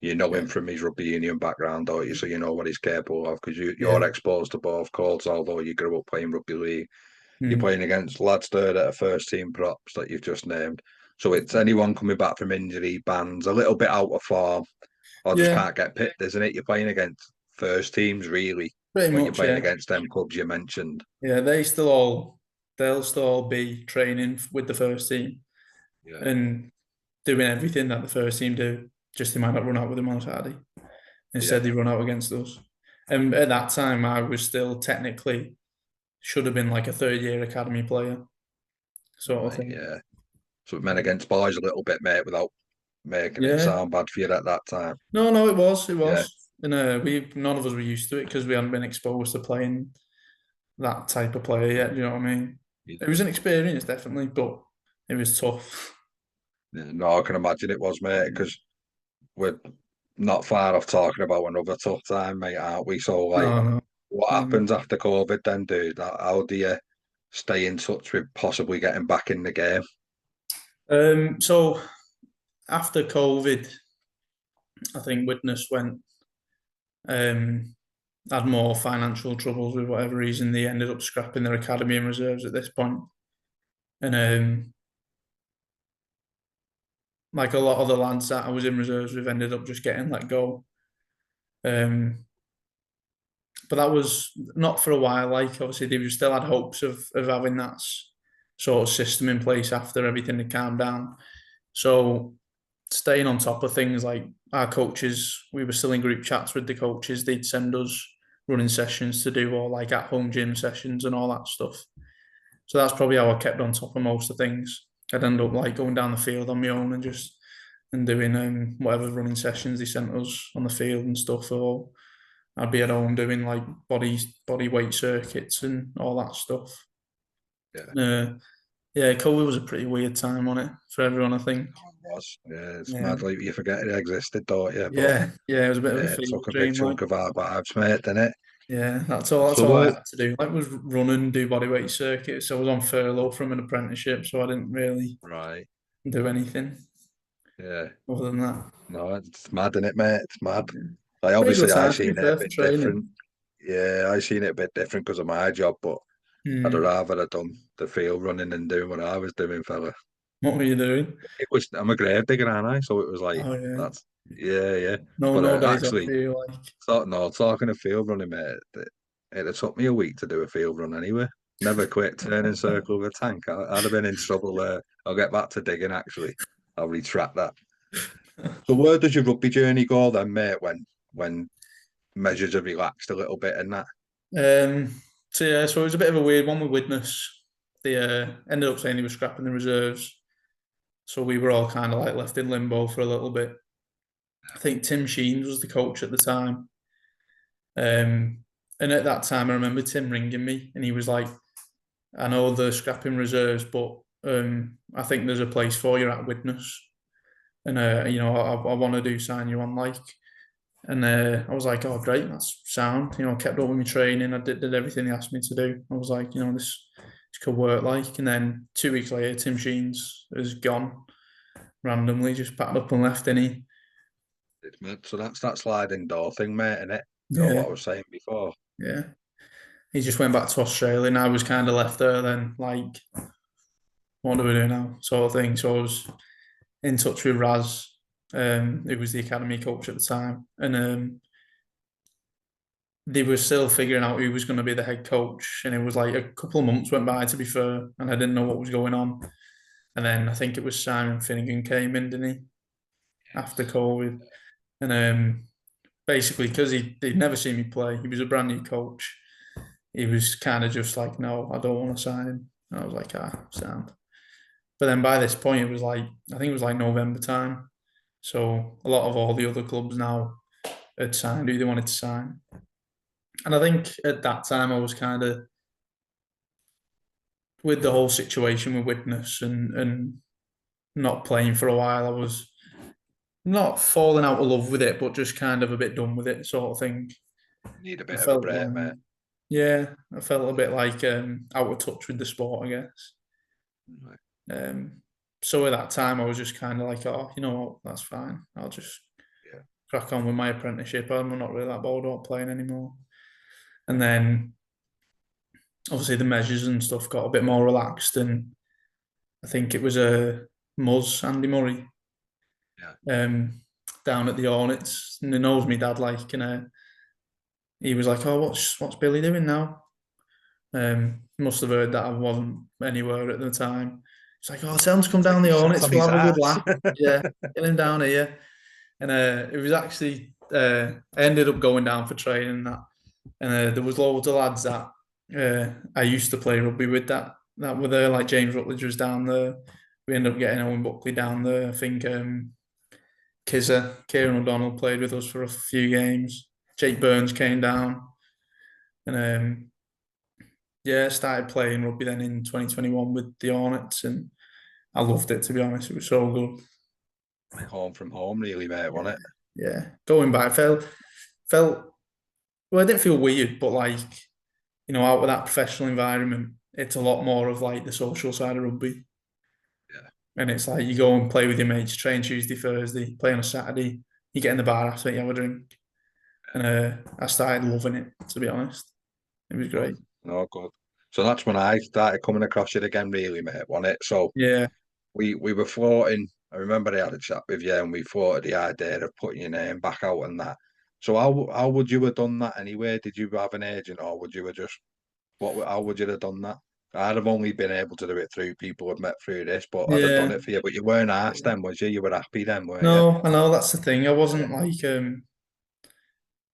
You know yeah, him from his rugby union background, don't you? So you know what he's capable of because you're yeah, exposed to both codes. Although you grew up playing rugby league, you're mm, playing against lads third at a first team props that you've just named. So it's anyone coming back from injury, bands, a little bit out of form, or just yeah, can't get picked, isn't it? You're playing against first teams really pretty when you're much, playing yeah, against them clubs you mentioned. yeah. They'll still all be training with the first team Yeah, and doing everything that the first team do. Just they might not run out with them on Saturday. Instead, yeah, they run out against us. And at that time, I was still technically should have been like a third year academy player, sort of right, thing. yeah. So it meant against boys a little bit, mate, without making it Yeah. sound bad for you at that time. No, no, it Yeah, was. And we none of us were used to it because we hadn't been exposed to playing that type of player yet. Do you know what I mean? It yeah. was an experience, definitely, but it was tough. No, I can imagine it was, mate, because we're not far off talking about another tough time, mate, aren't we? So, like, No, no. what No. happens after COVID then, dude? How do you stay in touch with possibly getting back in the game? So after COVID, I think Widnes went um, had more financial troubles with whatever reason. They ended up scrapping their academy and reserves at this point. And like a lot of the lads that I was in reserves with ended up just getting let go. Um, but that was not for a while. Like obviously they still had hopes of having that sort of system in place after everything had calmed down. So staying on top of things, like our coaches, we were still in group chats with the coaches. They'd send us running sessions to do, or like at home gym sessions and all that stuff. So that's probably how I kept on top of most of things. I'd end up like going down the field on my own and doing whatever running sessions they sent us on the field and stuff, or I'd be at home doing like body weight circuits and all that stuff. Yeah. Yeah, COVID was a pretty weird time on it for everyone, I think. It was. Yeah, it's Yeah, mad. Like you forget it existed, don't you? But yeah, it was a bit of a yeah, it fever took a big dream. Like, chunk of our vibes, mate, didn't it? yeah, that's So all I what? had to do. Like, was run and do bodyweight circuits. So I was on furlough from an apprenticeship, so I didn't really Right. do anything Yeah. other than that. No, it's mad, isn't it, mate? It's mad. Yeah. Like Pretty good obviously, I time to be seen it a fair for bit different. training. Yeah, I seen it a bit different because of my job, but I'd have Hmm. rather have done the field running and doing what I was doing, fella. What were you doing? It was I'm a grave digger, aren't I? So it was like Oh yeah, that's yeah, yeah. no, But no days off actually, for you. Like, no, talking of field running, mate, it took me a week to do a field run anyway. Never quit turning circle with a tank. I'd have been in trouble there. I'll get back to digging. Actually, I'll retract that. So where does your rugby journey go then, mate? When measures have relaxed a little bit and that. so yeah, so it was a bit of a weird one with Widnes. They ended up saying they were scrapping the reserves, so we were all kind of like left in limbo for a little bit. I think Tim Sheens was the coach at the time. And at that time, I remember Tim ringing me, and he was like, "I know they're scrapping reserves, but I think there's a place for you at Widnes, and I want to sign you on like." And I was like, "Oh, great, that's sound." I kept up with my training. I did everything he asked me to do. I was like, this could work like. And then 2 weeks later, Tim Sheens is gone randomly, just packed up and left, and he, So that's that sliding door thing, mate, isn't it? Or yeah, what I was saying before. yeah. He just went back to Australia, and I was kind of left there then, like, what do we do now, sort of thing. So I was in touch with Raz, who was the academy coach at the time, and they were still figuring out who was going to be the head coach. And it was like a couple of months went by, to be fair, and I didn't know what was going on. And then I think it was Simon Finnegan came in, didn't he, after COVID? And basically, because he'd never seen me play, he was a brand new coach. He was kind of just like, no, I don't want to sign him. And I was like, sound. But then by this point, it was like, I think it was like November time. So a lot of all the other clubs now had signed who they wanted to sign. And I think at that time, I was kind of, with the whole situation with Widnes and not playing for a while, I was not falling out of love with it, but just kind of a bit done with it, sort of thing. Need a I bit of a felt break, like, mate. yeah, I felt a bit like out of touch with the sport, I guess. Right. So at that time, I was just kind of like, oh, you know what, that's fine. I'll just Yeah. crack on with my apprenticeship. I'm not really that bored about playing anymore. And then obviously the measures and stuff got a bit more relaxed, and I think it was a Muzz, Andy Murray, Yeah. down at the Hornets, and he knows me dad like, and he was like, "Oh, what's Billy doing now?" Must have heard that I wasn't anywhere at the time. It's like, "Oh, tell him to come down Like the he sat Hornets. on We'll his have a good ass. laugh." Yeah, get him down here. And it was actually I ended up going down for training and that, and there was loads of lads that I used to play rugby with that were there. Like James Rutledge was down there. We ended up getting Owen Buckley down there. I think Kieran O'Donnell played with us for a few games. Jake Burns came down, and yeah, started playing rugby then in 2021 with the Hornets, and I loved it, to be honest. It was so good. Like home from home, really, mate, wasn't it? Yeah, going back felt well. I didn't feel weird, but like, out of that professional environment, it's a lot more of like the social side of rugby. Yeah. And it's like you go and play with your mates, train Tuesday, Thursday, play on a Saturday. You get in the bar after, you have a drink, and I started loving it. To be honest, it was Good. great. No, good. So that's when I started coming across it again, really, mate, wasn't it? So Yeah, we were floating. I remember I had a chat with you, and we floated the idea of putting your name back out and that. So how would you have done that anyway? Did you have an agent, or would you have just how would you have done that? I'd have only been able to do it through people I've met through this, but I'd have done Yeah. it for you. But you weren't asked then, was you? You were happy then, weren't you? No, I know that's the thing. I wasn't Yeah, like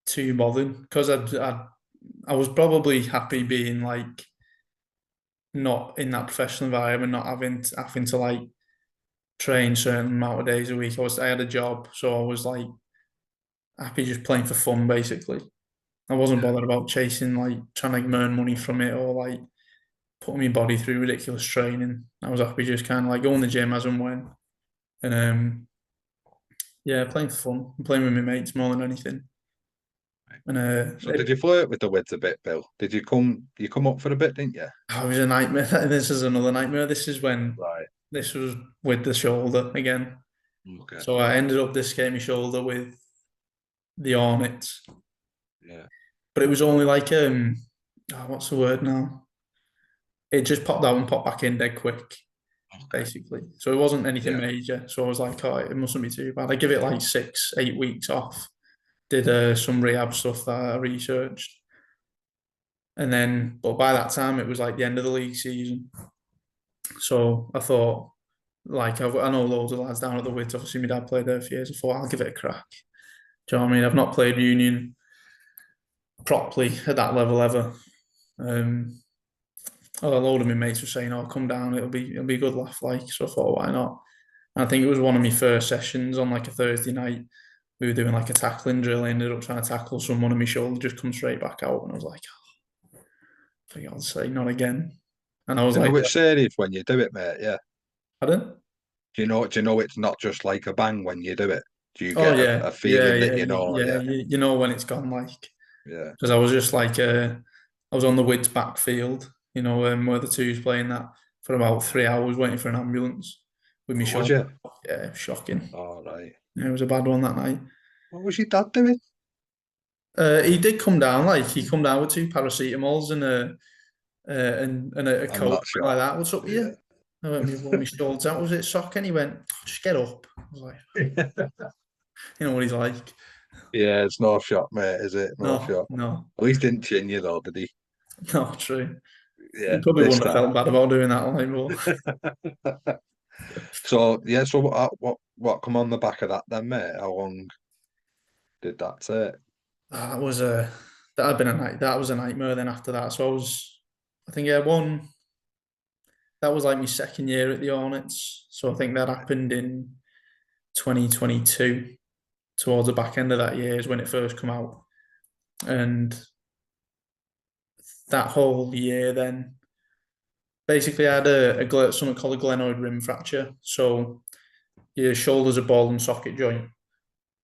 too bothered because I was probably happy being like not in that professional environment, not having to like train certain amount of days a week. I had a job, so I was like happy just playing for fun basically. I wasn't yeah. bothered about chasing like trying to earn money from it or like putting my body through ridiculous training. I was happy just kind of like going to the gym as and when, and yeah, playing for fun, playing with my mates more than anything. And So did you flirt with the Wids a bit, Bill? Did you come up for a bit, didn't you? it was a nightmare. This is another nightmare. This is when Right. this was with the shoulder again. Okay. So I ended up dislocating my shoulder with the Hornets, Yeah. but it was only like what's the word now? It just popped out and popped back in dead quick, Okay. basically. So it wasn't anything Yeah. major. So I was like, oh, it mustn't be too bad. I give it like 6, 8 weeks off. Did some rehab stuff that I researched, and then, but by that time it was like the end of the league season. So I thought, like, I know loads of lads down at the Wids. Obviously, my dad played there for years. I thought I'll give it a crack. Do you know what I mean? I've not played union properly at that level ever. Um, a load of my mates were saying, "Oh, come down. It'll be a good laugh." Like, so I thought, why not? And I think it was one of my first sessions on like a Thursday night. We were doing like a tackling drill. I ended up trying to tackle someone, and my shoulder just come straight back out, and I was like, oh, for God's sake, not again. And I was Do you like, know it's serious when you do it, mate? Yeah. pardon? Do you know it's not just like a bang when you do it? Do you Oh get yeah, a yeah, feeling that yeah, you know? yeah. Yeah. You know when it's gone, like, Yeah. because I was just like, I was on the Wids backfield, where the two's playing that for about 3 hours waiting for an ambulance with my What was shoulder. you? Yeah, shocking. All right. Yeah, it was a bad one that night. What was your dad doing? He did come down, like he come down with two paracetamols and a I'm coat not like sure. that. What's up with Yeah. you? I went, my shoulder's out. Was it sock? And he went, "Oh, just get up." I was like, you know what he's like. Yeah, it's no shot, mate, is it? No No, shot. no, At least didn't chin you though, did he? no, true. He Yeah, probably this wouldn't have time. felt bad about doing that, like, So yeah, so what come on the back of that then, mate? How long did that take? that was a that had been a night. That was a nightmare. Then after that, so I think yeah, one that was like my second year at the Hornets. So I think that happened in 2022, towards the back end of that year is when it first come out, and that whole year then basically I had something called a glenoid rim fracture. So your shoulder's a ball and socket joint,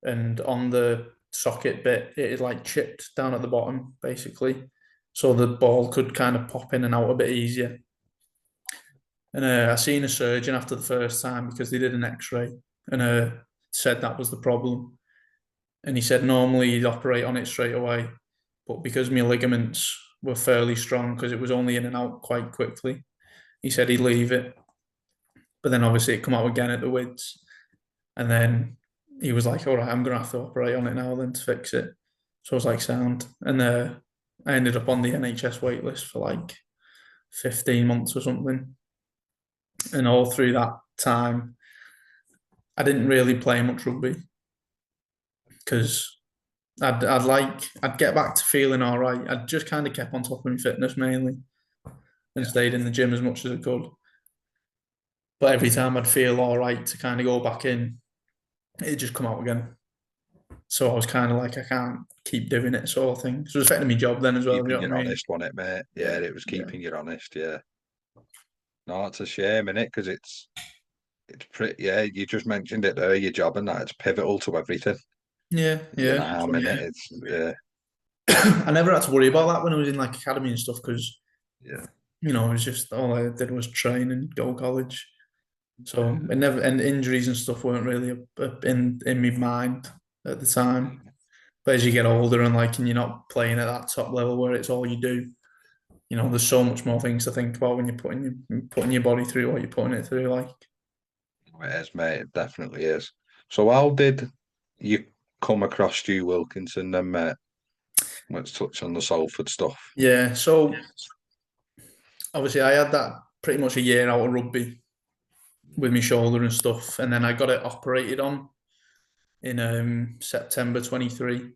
and on the socket bit, it is like chipped down at the bottom, basically. So the ball could kind of pop in and out a bit easier. And I seen a surgeon after the first time because they did an X-ray and said that was the problem. And he said normally he'd operate on it straight away, but because my ligaments were fairly strong because it was only in and out quite quickly, he said he'd leave it. But then obviously it come out again at the Wids, and then he was like, "All right, I'm gonna have to operate on it now then to fix it." So I was like, "Sound." And I ended up on the NHS wait list for like 15 months or something. And all through that time, I didn't really play much rugby because I'd get back to feeling all right. I'd just kind of kept on top of my fitness mainly and Yeah. stayed in the gym as much as I could. But every time I'd feel all right to kind of go back in, it'd just come out again. So I was kind of like, I can't keep doing it, sort of thing. So it was affecting my job then as well. You Keeping know you what I mean? honest, wasn't it, mate? Yeah, Yeah, it was yeah, keeping you honest. Yeah. No, it's a shame, innit? Because it's pretty. Yeah, you just mentioned it there. Your job and that it's pivotal to everything. yeah, You yeah. know how So minute yeah, it's yeah, I never had to worry about that when I was in like academy and stuff because yeah. it was just all I did was train and go to college. So it never and injuries and stuff weren't really in my mind at the time. But as you get older and you're not playing at that top level where it's all you do, there's so much more things to think about when you're putting your body through what you're putting it through. Like, It is, mate. It definitely is. So how did you come across Stu Wilkinson then, mate? Let's touch on the Salford stuff. yeah. So obviously I had that pretty much a year out of rugby with my shoulder and stuff, and then I got it operated on in September 23.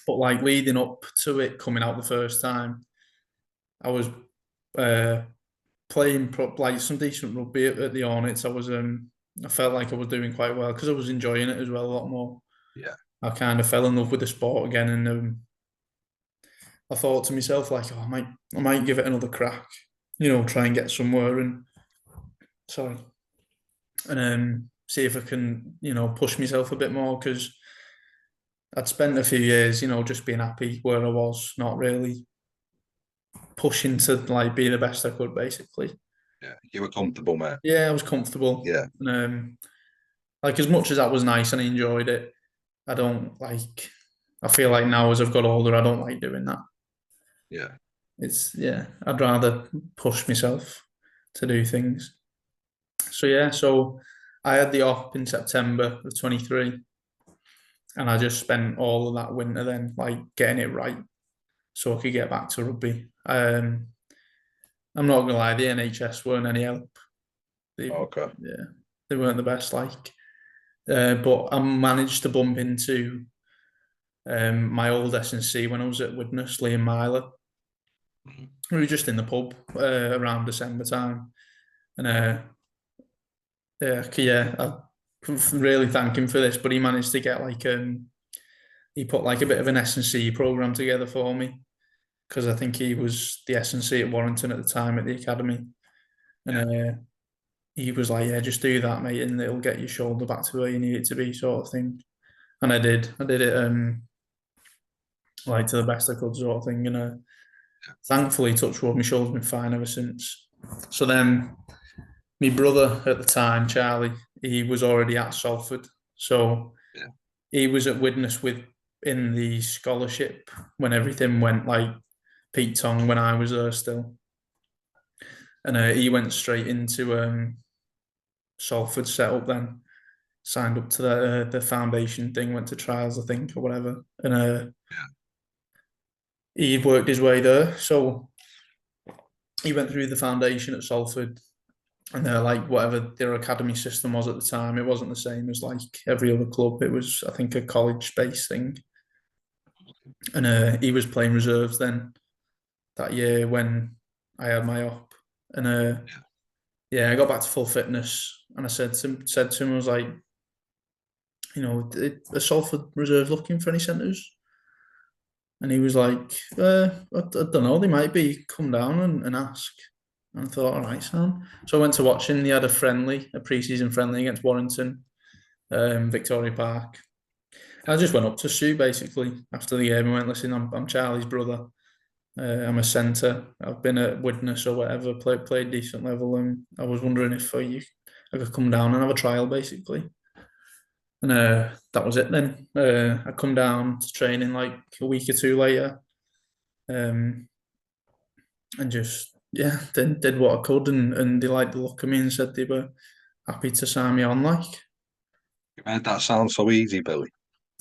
But like leading up to it coming out the first time, I was uh, playing like some decent rugby at the Hornets. I felt like I was doing quite well because I was enjoying it as well a lot more. Yeah. I kind of fell in love with the sport again, and I thought to myself like, oh, I might give it another crack, try and get somewhere and sorry, and see if I can, push myself a bit more because I'd spent a few years, just being happy where I was, not really pushing to like be the best I could, basically. Yeah. You were comfortable, mate. Yeah, I was comfortable. Yeah. And, like as much as that was nice and I enjoyed it, I don't like. I feel like now as I've got older, I don't like doing that. Yeah. I'd rather push myself to do things. So yeah, so I had the op in September of 23, and I just spent all of that winter then like getting it right so I could get back to rugby. I'm not gonna lie, the NHS weren't any help. Okay. Yeah, they weren't the best. But I managed to bump into my old S&C when I was at Widnes, Liam Myler. We were just in the pub around December time, and I really thank him for this. But he managed to get he put like a bit of an S&C program together for me because I think he was the S&C at Warrington at the time at the academy, and he was like, "Yeah, just do that, mate, and it'll get your shoulder back to where you need it to be," sort of thing. And I did. I did it like to the best I could, sort of thing. And thankfully, touch wood, my shoulder's been fine ever since. So then, my brother at the time, Charlie, he was already at Salford, so Yeah. he was at Widnes with in the scholarship when everything went like Pete Tong when I was there still, and he went straight into Salford setup then. Signed up to the foundation thing, went to trials, I think, or whatever, and he worked his way there. So he went through the foundation at Salford, and they're like whatever their academy system was at the time. It wasn't the same as like every other club. It was, I think, a college-based thing. And he was playing reserves then that year when I had my op, and I got back to full fitness, and I said to him, I was like, are Salford reserves looking for any centres? And he was like, I don't know, they might be. Come down and ask. And I thought, all right, Sam. So I went to watching. They had a pre-season friendly against Warrington, Victoria Park. And I just went up to Sue basically after the game and went, listen, I'm Charlie's brother. I'm a centre. I've been at Widnes or whatever, played decent level, and I was wondering if I could come down and have a trial basically. And that was it then. I come down to training like a week or two later, and just did what I could, and they liked the look of me and said they were happy to sign me on. Like You made that sound so easy, Billy.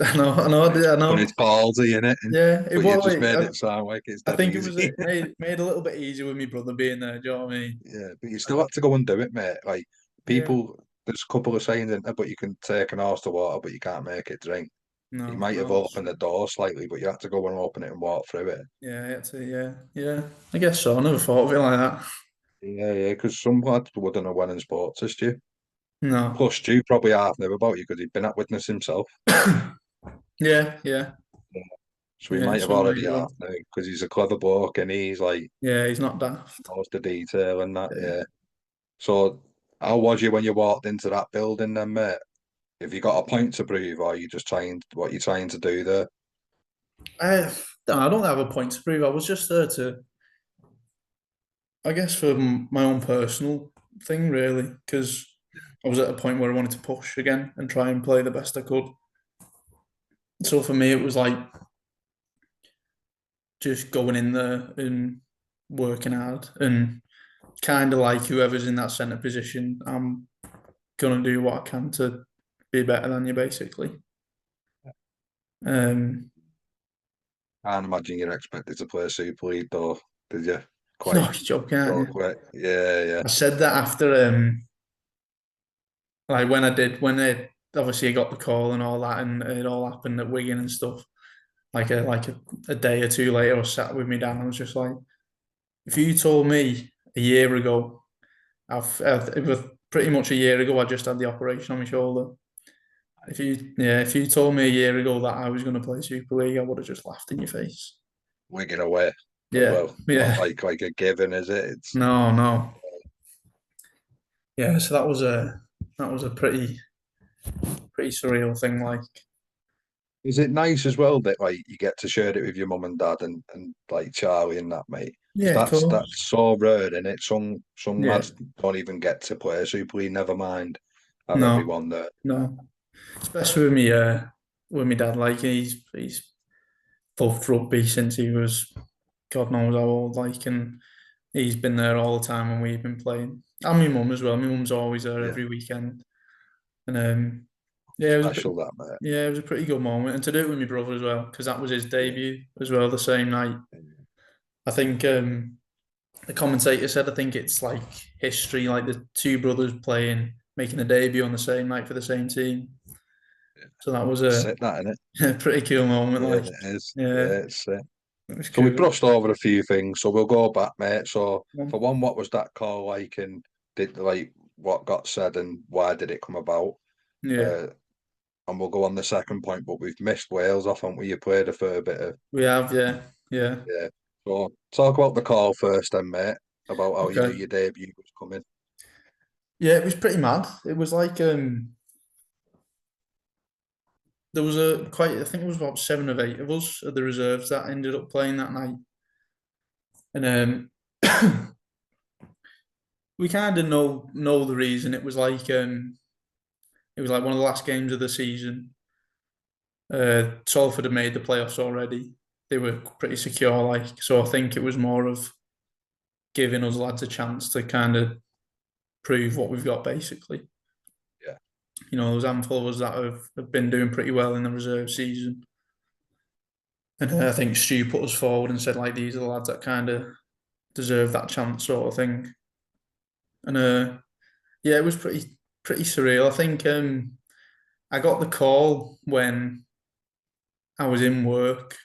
I know, I But know. it's ballsy in it, Yeah, it but you was. just made it sound like it's I dead think it was easy. made a little bit easier with my brother being there. Do you know what I mean? Yeah, but you still have to go and do it, mate. Like Yeah. people, there's a couple of sayings in there, but you can take an horse to water, but you can't make it drink. You No, might have no. opened the door slightly, but you had to go and open it and walk through it. Yeah, it's yeah. I guess so. I never thought of it like that. Yeah, yeah, because some lads wouldn't have went in sports as you. No. Plus, Stu probably half knew about you because he'd been at Witness himself. Yeah. Yeah. So he Yeah, might have some already might half do. knew because he's a clever bloke and he's like Yeah, he's not daft. knows the detail and that. Yeah. Yeah. So how was you when you walked into that building then, mate? Have you got a point to prove, or are you just trying what you're trying to do there? I don't have a point to prove. I was just there to, I guess, for my own personal thing, really, because I was at a point where I wanted to push again and try and play the best I could. So for me, it was like just going in there and working hard and kind of like whoever's in that centre position, I'm gonna do what I can to be better than you, basically. Um, I can't imagine you're expected to play Super League, though, did you? quite No, you're joking, aren't so you? quick. Yeah, yeah, I said that after like when they obviously got the call and all that, and it all happened at Wigan and stuff. A day or two later, I was sat with me dad, and I was just like, if you told me a year ago, it was pretty much a year ago, I just had the operation on my shoulder. If you told me a year ago that I was going to play Super League, I would have just laughed in your face. wigging away as Yeah, well. Not yeah. like a given, is it? It's No, no. Yeah, so that was a pretty surreal thing. Like, is it nice as well that like you get to share it with your mum and dad and like Charlie and that mate? Because yeah, of course. that's so rare, and it some Yeah, lads don't even get to play Super League. Never mind have no, everyone there. no. Especially with me dad. Like, he's loved rugby since he was God knows how old. Like, and he's been there all the time when we've been playing. And my mum as well. My mum's always there Yeah, every weekend. And yeah, special that mate. it was a pretty good moment, and to do it with my brother as well, because that was his Yeah. debut as well the same night. I think the commentator said I think it's like history, like the two brothers playing, making a debut on the same night for the same team. So that was It's a sick, that, innit? pretty cool moment. Yeah, Like, it is. yeah, Yeah, it's sick. it was So we cool. brushed over a few things, so we'll go back, mate. So for Um, one, what was that call like, and did like what got said, and why did it come about? Yeah, Uh, and we'll go on the second point, but we've missed Wales off, haven't we? You played a fair bit of we have. Yeah, yeah. yeah. So talk about the call first, then, mate. About how you knew Okay. your debut was coming. Yeah, it was pretty mad. It was like there was I think it was about 7 or 8 of us at the reserves that ended up playing that night, and we kind of know the reason. It was like one of the last games of the season. Salford had made the playoffs already. They were pretty secure, like, so I think it was more of giving us lads a chance to kind of prove what we've got, basically. Yeah, You know, there's a handful of us that have been doing pretty well in the reserve season. And I think Stu put us forward and said, like, these are the lads that kind of deserve that chance, sort of thing. And yeah, it was pretty surreal. I think I got the call when I was in work,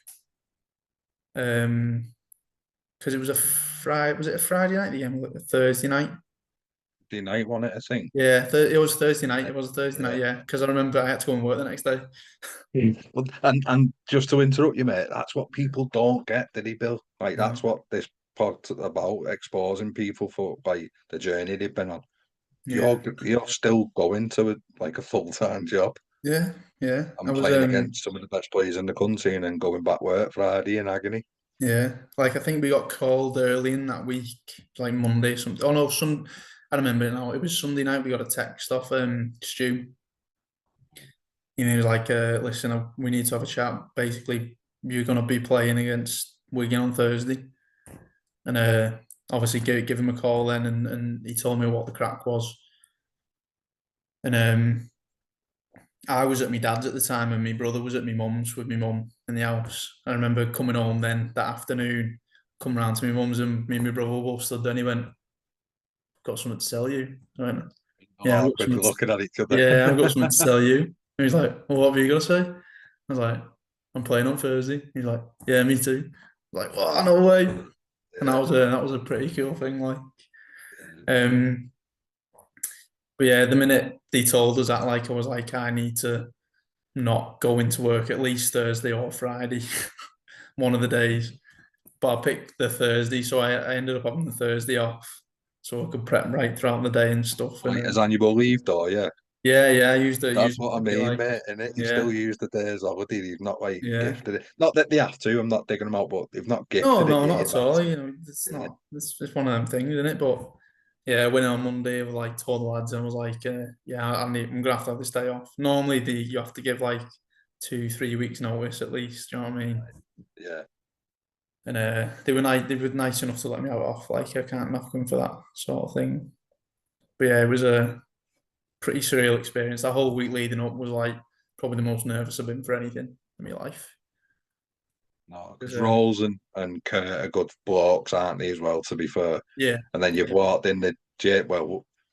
because it was a Friday. Was it a Friday night? The game was it a Thursday night. the night one, it I think. Yeah, it was Thursday night. It was a Thursday night. Yeah. Yeah, because I remember I had to go and work the next day. Well, and just to interrupt you, mate, that's what people don't get, did he, Bill? Like that's No. what this pod's about, exposing people for like the journey they've been on. Yeah, You're still going to it like a full-time job yeah, yeah. I and was playing against some of the best players in the country and then going back work Friday in agony. yeah. Like, I think we got called early in that week, like Monday, something. Oh no, I remember it now. It was Sunday night. We got a text off Stu. He was like, "Listen, we need to have a chat. Basically, you're gonna be playing against Wigan on Thursday." And obviously give him a call then, and he told me what the crack was. And I was at my dad's at the time, and my brother was at my mum's with my mum in the house. I remember coming home then that afternoon, come round to my mum's, and me and my brother both stood there, and he went, "Got something to tell you." I went, "Yeah, I've got Awkward something. looking at each other. Yeah, I've got something to tell you." And he's like, "Well, what have you got to say?" I was like, "I'm playing on Thursday." He's like, "Yeah, me too." I was like, "What? No way!" And Yeah, that was a pretty cool thing. Like, um, but yeah, the minute they told us that, like, I was like, I need to not go into work at least Thursday or Friday, one of the days. But I picked the Thursday, so I ended up having the Thursday off, so I could prep right throughout the day and stuff. And like as annual leave though, yeah. yeah, I That's used what I it to be mean, like, mate. And you've yeah, still used the days holiday. You've not like yeah. gifted it. Not that they have to. I'm not digging them out, but they've not No, gifted it no, you. not You've at had all. to. You know, it's Yeah, not. It's one of them things, isn't it? But yeah, I went on Monday. I was like, told the lads, and I was like, yeah, I'm gonna have to have this day off. Normally, you have to give like 2, 3 weeks notice at least. You know what I mean? yeah. And they were nice. They were nice enough to let me have it off. Like, I can't knock them for that sort of thing. But yeah, it was a pretty surreal experience. That whole week leading up was like probably the most nervous I've been for anything in my life. No, because 'Cause, Rolls and Kurt are good blokes, aren't they, as well, to be fair? yeah, And then you've walked in the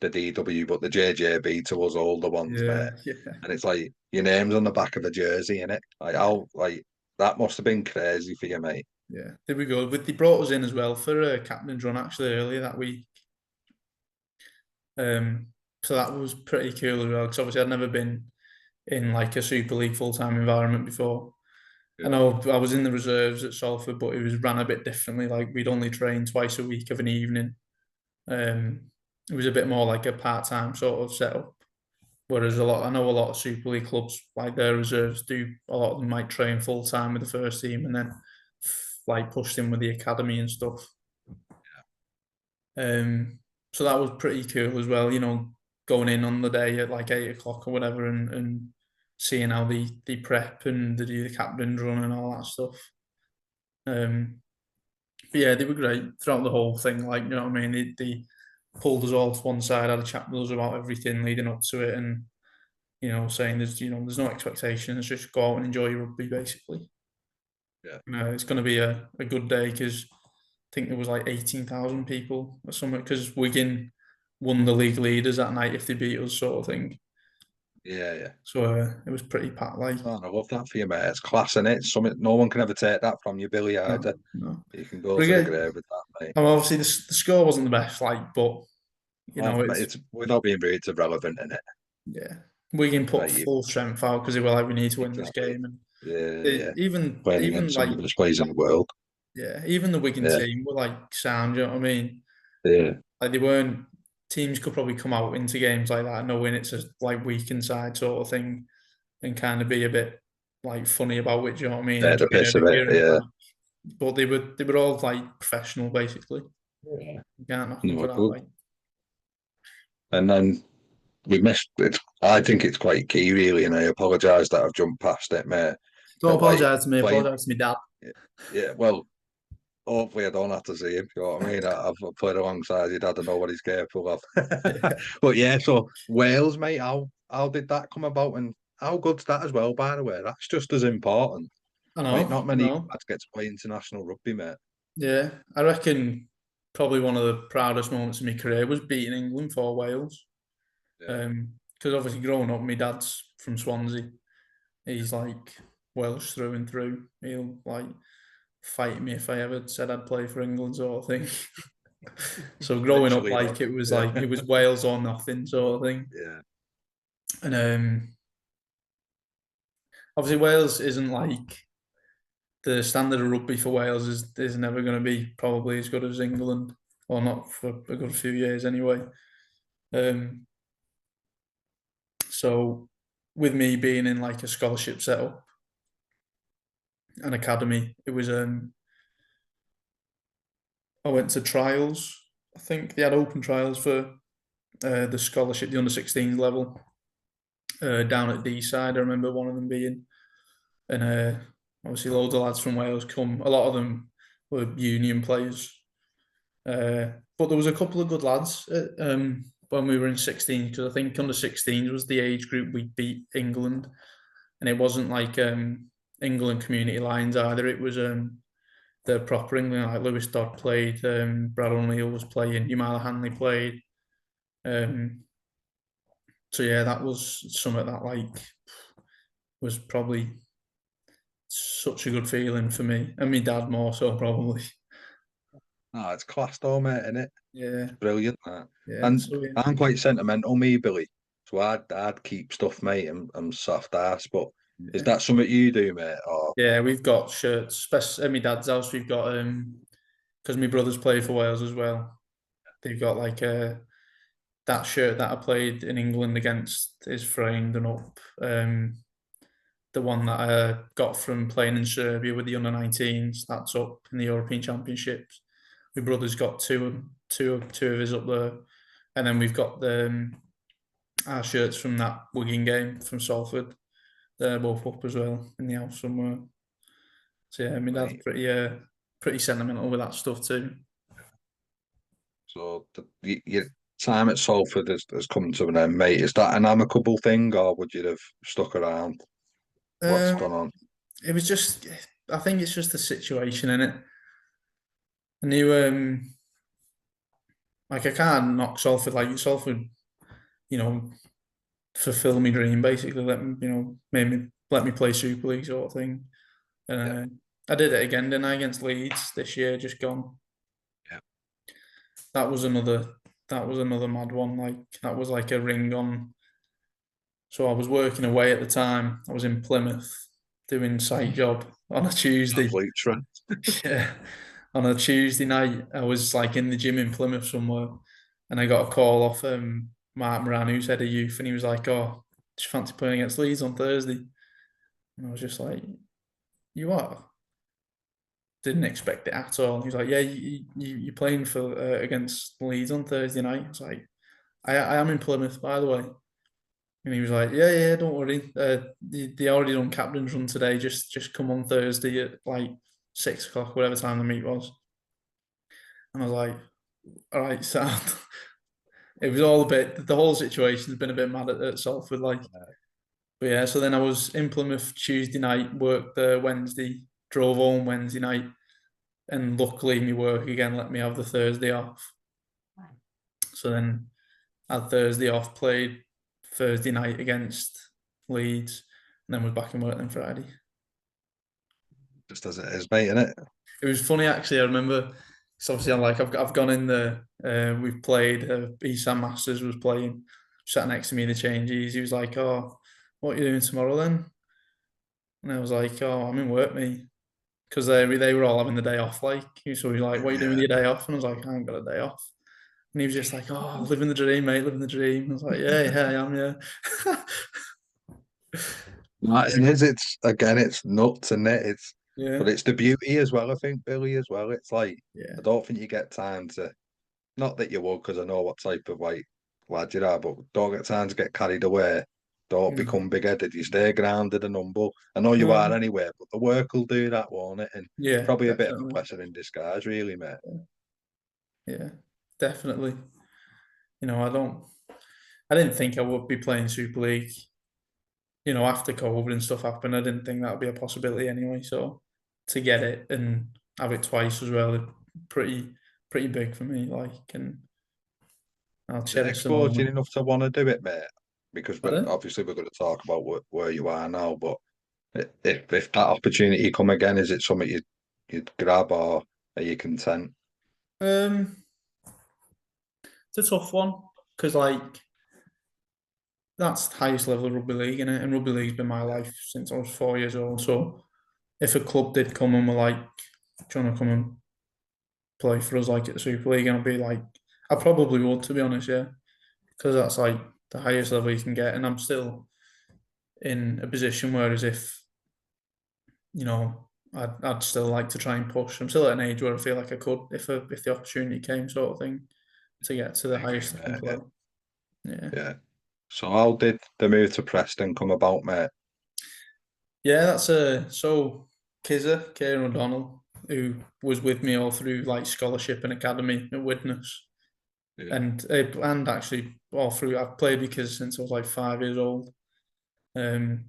DW, but the JJB to us older ones, yeah, mate. And it's like your name's on the back of the jersey, innit? Like, that must have been crazy for you, mate. yeah. There we go. But they brought us in as well for a captain's run actually earlier that week. So that was pretty cool as well because obviously I'd never been in like a Super League full time environment before. I Yeah. know I was in the reserves at Salford, but it was ran a bit differently. Like we'd only train twice a week of an evening. Um, it was a bit more like a part time sort of setup. Whereas I know a lot of Super League clubs, like their reserves, do a lot of them might train full time with the first team and then like pushed in with the academy and stuff. So that was pretty cool as well. Going in on the day at like 8 o'clock or whatever, and seeing how they prep and they do the captain's run and all that stuff. Um, but yeah, they were great throughout the whole thing. Like, you know what I mean? They pulled us all to one side, had a chat with us about everything leading up to it, and saying there's no expectations, just go out and enjoy your rugby, basically. Yeah. It's going to be a good day because I think there was like 18,000 people or something because Wigan won the league leaders that night if they beat us, sort of thing. Yeah, yeah. So it was pretty packed, like. Oh, I love that for you, mate. It's class, innit? It's something no one can ever take that from you, Billy, No, either. no. You can go But to the again, grave with that, mate. obviously the score wasn't the best, like, but Oh, mate, it's it's without being rude, it's irrelevant, innit? yeah. Wigan put Like you full strength out because they were like, we need to win this exactly. game, and Yeah, yeah. Playing even against some like of the best players in the world. yeah, even the Wigan Yeah, team were like sound. You know what I mean? yeah. Like they weren't. Teams could probably come out into games like that knowing it's a like weak inside sort of thing and kind of be a bit like funny about it. Do you know what I mean? And The giving piss it of a it, cheering yeah. back. But they were all like professional basically. Yeah. You can't knock them No, for that. good. Like And then we missed it. I think it's quite key, really, and I apologise that I've jumped past it, mate. don't But like apologise to me. playing, Apologise to me, dad. yeah. Well, hopefully I don't have to see him. You know what I mean? I've played alongside your dad. I know what he's capable of. Yeah, But yeah, so Wales, mate. How did that come about, and how good's that as well? By the way, that's just as important. I Like, know. not I many know. lads get to play international rugby, mate. Yeah, I reckon probably one of the proudest moments of my career was beating England for Wales. Yeah, Because obviously growing up, my dad's from Swansea. He's like Welsh through and through. He'll like fight me if I ever said I'd play for England sort of thing. So growing up, literally, like though. it was Yeah, like it was Wales or nothing sort of thing. yeah. And obviously Wales isn't like the standard of rugby for Wales is never going to be probably as good as England, or not for a good few years anyway. Um, so with me being in like a scholarship setup, an academy, it was I went to trials. I think they had open trials for the scholarship, the under 16s level, down at D side. I remember one of them being, and obviously loads of lads from Wales come. A lot of them were union players, but there was a couple of good lads when we were in 16 because I think under 16s was the age group we beat England, and it wasn't like England community lines either. It was the proper England, like Lewis Dodd played, Brad O'Neill was playing, Yamala Hanley played. Um, so yeah, that was something that like was probably such a good feeling for me and my dad more so probably. No, it's class though, mate, isn't it? Yeah, It's brilliant, that. yeah. And So yeah, I'm quite sentimental, me, Billy. So I'd keep stuff, mate. I'm soft ass, but is yeah, that something you do, mate? Or yeah. We've got shirts, especially at my dad's house. We've got because my brothers play for Wales as well. They've got like that shirt that I played in England against is framed and up. The one that I got from playing in Serbia with the under 19s, that's up in the European Championships. My brother's got two of his up there, and then we've got our shirts from that Wigan game from Salford. They're both up as well in the house somewhere. So yeah, I mean that's right? pretty sentimental with that stuff too. So your time at Salford has come to an end, mate. Is that an amicable thing, or would you have stuck around? What's Um, gone on? it was just I think it's just the situation in it. I knew like I can't knock Salford. Like Salford, you know, fulfill my dream basically. Let me, made me let me play Super League sort of thing. Yeah, I did it again, didn't I, against Leeds this year, just gone. yeah. That was another mad one. Like that was like a ring on. So I was working away at the time. I was in Plymouth doing site job on a Tuesday. Complete trend. Yeah. On a Tuesday night, I was like in the gym in Plymouth somewhere, and I got a call off Mark Moran, who's head of youth, and he was like, "Oh, do you fancy playing against Leeds on Thursday?" And I was just like, "You are?" Didn't expect it at all. He was like, "Yeah, you're playing for against Leeds on Thursday night." I was like, I am in Plymouth, by the way." And he was like, "Yeah, yeah, don't worry. They already done captain's run today. Just come on Thursday at like 6 o'clock, whatever time the meet was." And I was like, "All right, sound." It was all a bit. The whole situation's been a bit mad at Salford, like. But yeah, so then I was in Plymouth Tuesday night, worked there Wednesday, drove home Wednesday night, and luckily my work again let me have the Thursday off. So then I had Thursday off, played Thursday night against Leeds, and then was back in work then Friday. Just as it is, mate, innit? It was funny actually. I remember. So obviously, I've gone in there. We've played. Esan Masters was playing. Sat next to me in the changes. He was like, "Oh, what are you doing tomorrow then?" And I was like, "Oh, I'm in work, me," because they were all having the day off. Like, so he was like, "What are you doing with Yeah. your day off?" And I was like, "I haven't got a day off." And he was just like, "Oh, living the dream, mate, living the dream." I was like, "Yeah, yeah, I am, yeah." No, it is. It's again, it's nuts, and it's Yeah, but it's the beauty as well. I think Billy as well. It's like yeah, I don't think you get time to. Not that you would, because I know what type of like lad you are, but don't get time to get carried away. Don't no, become big-headed. You stay grounded and humble. I know you are no, anyway, but the work will do that, won't it? And it's yeah, probably a bit of a definitely, blessing in disguise, really, mate. yeah, definitely. I didn't think I would be playing Super League. After COVID and stuff happened, I didn't think that would be a possibility anyway. So to get it and have it twice as well, pretty pretty big for me. Like, and I'll Is it cherish the exposing moment. enough to want to do it, mate? Because Pardon? obviously we're going to talk about where you are now, but if that opportunity come again, is it something you'd grab, or are you content? Um, it's a tough one because like that's the highest level of rugby league, in it, and rugby league's been my life since I was 4 years old. So if a club did come and were like, "Do you want to come and play for us like at the Super League?" and I'd be like, I probably would, to be honest, yeah, because that's like the highest level you can get, and I'm still in a position where as if I'd still like to try and push. I'm still at an age where I feel like I could if the opportunity came, sort of thing, to get to the I agree, highest I can mate. play. Yeah, Yeah. yeah. So how did the move to Preston come about, mate? Yeah, that's so Kieran O'Donnell, who was with me all through like scholarship and academy at Widnes, Yeah. and actually all through I've played because since I was like 5 years old. Um,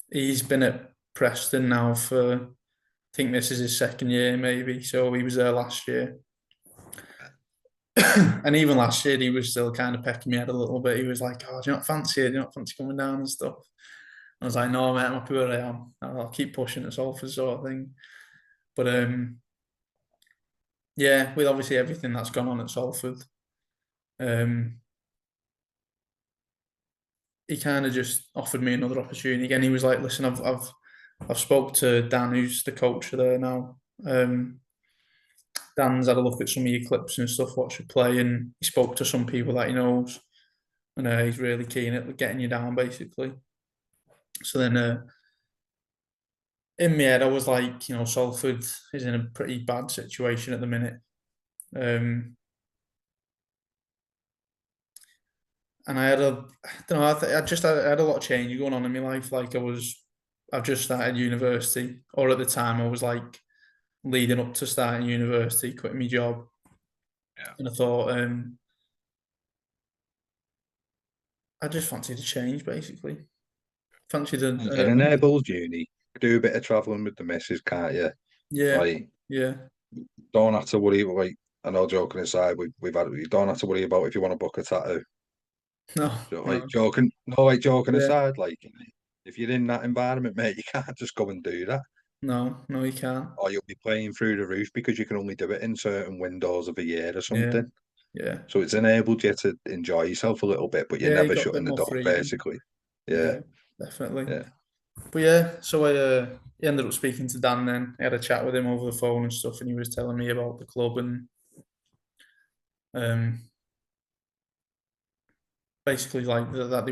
he's been at Preston now for I think this is his second year maybe, so he was there last year. And even last year, he was still kind of pecking me head a little bit. He was like, "Oh, do you not fancy it? Do you not fancy coming down and stuff?" I was like, "No, mate, I'm happy where I am. I'll keep pushing it all for sort of thing." But yeah, with obviously everything that's gone on at Salford, um, he kind of just offered me another opportunity. Again, he was like, "Listen, I've spoke to Dan, who's the coach there now. Dan's had a look at some of your clips and stuff, watch you play, and he spoke to some people that he knows, and he's really keen at getting you down, basically." So then, in my head, I was like, Salford is in a pretty bad situation at the minute. And I don't know, I had a lot of change going on in my life. Like I've just started university, or at the time I was like leading up to starting university, quitting my job. Yeah. And I thought, I just fancied a change, basically. Fancied It enables uni. do a bit of travelling with the missus, can't you? Yeah, Like, yeah. don't have to worry. Like, I know, joking aside, we've had. You don't have to worry about if you want to book a tattoo. No, So, like no. joking, no, like joking Yeah, aside, like if you're in that environment, mate, you can't just go and do that, no, no, you can't. or you'll be playing through the roof because you can only do it in certain windows of a year or Yeah, something. yeah, So it's enabled you to enjoy yourself a little bit, but you're yeah. You never got a shutting bit the more door, freedom. basically. Yeah, Yeah, definitely. yeah. But yeah, so I ended up speaking to Dan then. I had a chat with him over the phone and stuff, and he was telling me about the club and um, basically like that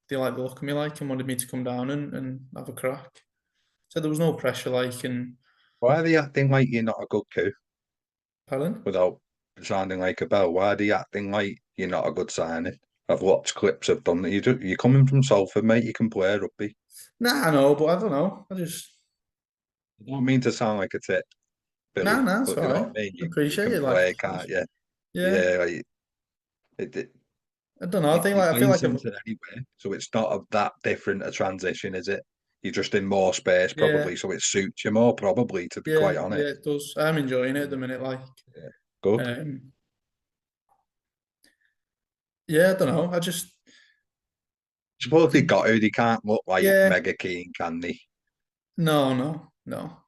they like the look of me like and wanted me to come down and have a crack. So there was no pressure like and Why are they acting like you're not a good coup pardon? without sounding like a bell? Why are they acting like you're not a good signing? I've watched clips of done that. You're coming from Salford, mate. You can play rugby. Nah, I know, but I don't know. I just I don't mean to sound like a tit, nah, Billy, nah, it's but all you know right. what I mean. I You appreciate can it. Like, play, can't you? yeah, Yeah, like, it, I don't know. you're I feel playing like I've centre anyway, so it's not that different a transition, is it? You're just in more space, yeah, probably, so it suits you more, probably, to be quite yeah, honest. it does. I'm enjoying it at the minute. Like, Yeah. Good. um, yeah, I don't know. I just Suppose they think, got to. They can't look like yeah, mega keen, can they? no, no, no.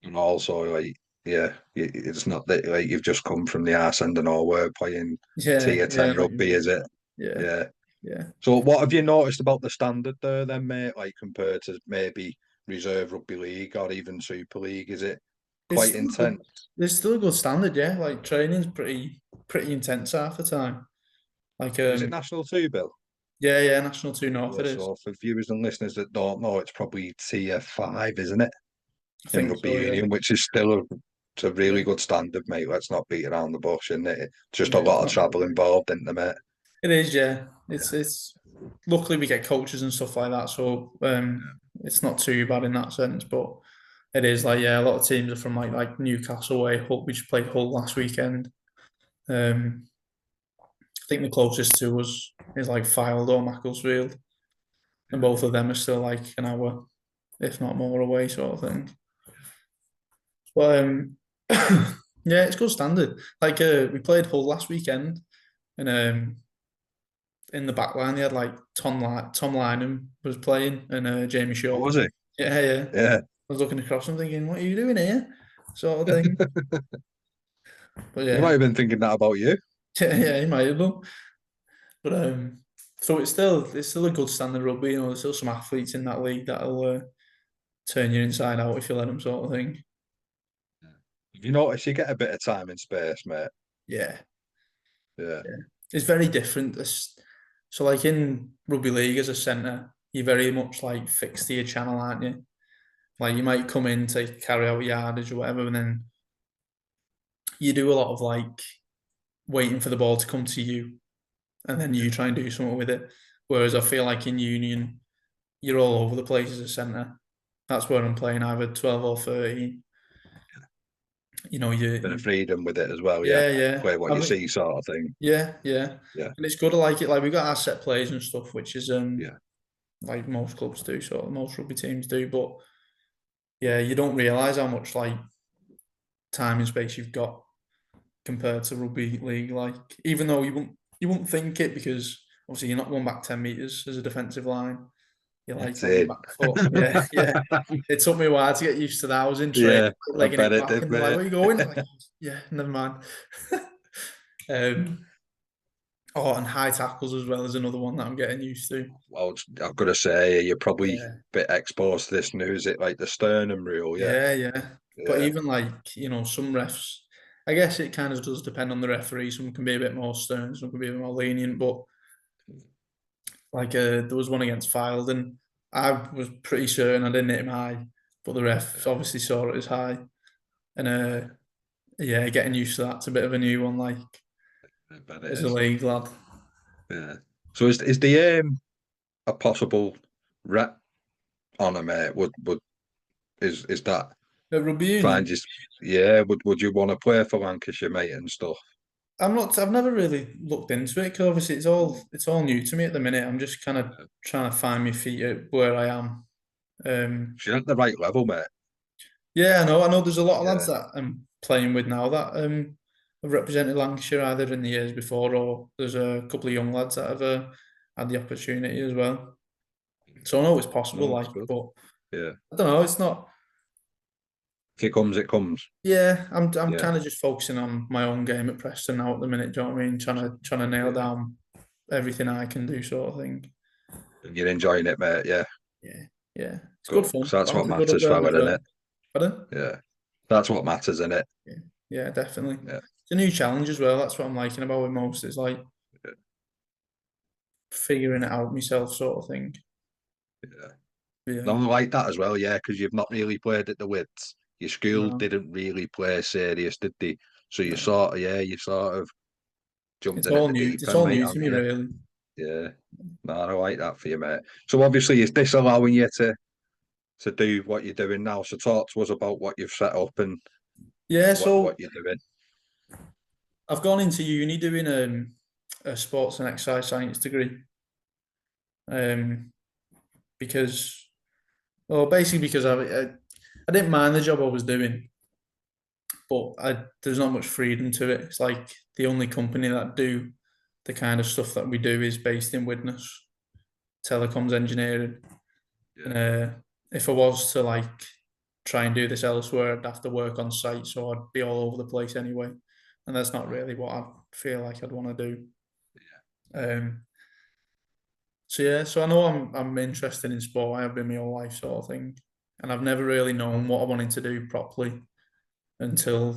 And also, like, yeah, it's not that like you've just come from the arse end of nowhere playing Yeah, tier yeah, I 10 know what you rugby, is mean. it? Yeah, Yeah. yeah. So, what have you noticed about the standard there, then, mate? Like compared to maybe Reserve Rugby League or even Super League, is it It's quite still a good. intense? It's still a good standard, yeah. Like training's pretty intense half the time. Like Is it National 2, Bill? yeah, yeah, National Two North Yeah, it is. so for viewers and listeners that don't know, it's probably tier 5, isn't it? I In think rugby so, yeah. union, which is still it's a really Yeah, good standard, mate. Let's not beat around the bush, and it's just a yeah, it's lot of not bad. travel involved, isn't there, mate? It is, yeah. Yeah. It's luckily we get coaches and stuff like that, so it's not too bad in that sense. But it is like yeah, a lot of teams are from like Newcastle way. Hull, we just played Hull last weekend. Um, I think the closest to us is like Fylde or Macclesfield, and both of them are still like an hour, if not more, away, sort of thing. But yeah, it's good standard. Like we played Hull last weekend, and in the back line they had like Tom Lynham was playing and Jamie What Shaw. was it? Yeah, yeah. Yeah. I was looking across and thinking, what are you doing here? Sort of thing. But You might yeah, have been thinking that about you. yeah, yeah, he might have done. But so it's still a good standard rugby. You know, there's still some athletes in that league that'll turn you inside out if you let them, sort of thing. You notice you get a bit of time and space, mate. Yeah, Yeah. yeah. It's very different. So like in rugby league as a centre, you're very much like fixed to your channel, aren't you? Like you might come in to carry out yardage or whatever, and then you do a lot of like waiting for the ball to come to you, and then you try and do something with it. Whereas I feel like in Union, you're all over the place as a centre. That's where I'm playing either 12 or 13. You know, Bit of freedom with it as well, yeah. yeah, yeah. Play what I you mean, see, sort of thing. yeah, yeah. Yeah. And it's good to like it. Like we've got our set plays and stuff, which is Yeah. like most clubs do, sort of most rugby teams do. But yeah, you don't realise how much like time and space you've got compared to rugby league. Like even though you wouldn't think it because obviously you're not going back 10 meters as a defensive line. You're like It's on your in. back foot. Yeah, yeah. It took me a while to get used to that. I was in training, Yeah, I legging bet it it back, did, and they're like, mate. "Where are you going?" I'm like, "Yeah, never mind." um, oh, and high tackles as well is another one that I'm getting used to. Well, I've got to say, you're probably a Yeah, bit exposed to this news. It like the sternum rule, yeah, yeah, yeah. But yeah, even like some refs, I guess it kind of does depend on the referee. Some can be a bit more stern, some can be a bit more lenient. But like there was one against Fylde, and I was pretty certain I didn't hit him high, but the ref yeah. obviously saw it as high. And yeah, getting used to that's a bit of a new one, like I bet it as a is. league lad. Yeah. So is the aim a possible rep on a mate? Would is that At rugby find union, you? Yeah. Would you want to play for Lancashire, mate, and stuff? I'm not. I've never really looked into it because obviously it's all new to me at the minute. I'm just kind of trying to find my feet at where I am. She's at the right level, mate. Yeah, I know. I know. There's a lot of lads Yeah, that I'm playing with now that have represented Lancashire either in the years before, or there's a couple of young lads that have had the opportunity as well. So I know it's possible, no, like, it's good. but Yeah, I don't know. It's not. if it comes, it comes. Yeah, I'm Yeah, kind of just focusing on my own game at Preston now at the minute. Do you know what I mean? Trying to nail yeah. down everything I can do, sort of thing. And you're enjoying it, mate. Yeah, Yeah, yeah. It's good good. fun. So that's what Fans are good up matters, there fella, as isn't it? well. Pardon? Yeah, that's what matters, isn't it? Yeah, yeah, definitely. Yeah, It's a new challenge as well. That's what I'm liking about it most. It's like yeah, figuring it out myself, sort of thing. yeah. Yeah, No, I like that as well. Yeah, because you've not really played at the Wids. Your school no, didn't really play serious, did they? So no. you sort of jumped It's in at all the new. deep It's end, all mate, new to haven't me, you? really. Yeah. No, I like that for you, mate. So obviously, is this allowing you to do what you're doing now? So talk to us about what you've set up and Yeah, what so you're doing. I've gone into uni doing a sports and exercise science degree. Um, because, well, basically because I didn't mind the job I was doing, but there's not much freedom to it. It's like the only company that do the kind of stuff that we do is based in Widnes, telecoms engineering. Yeah, And if I was to like try and do this elsewhere, I'd have to work on site, so I'd be all over the place anyway. And that's not really what I feel like I'd want to do. Um, so yeah, so I know I'm interested in sport. I have been my whole life, sort of thing, and I've never really known what I wanted to do properly until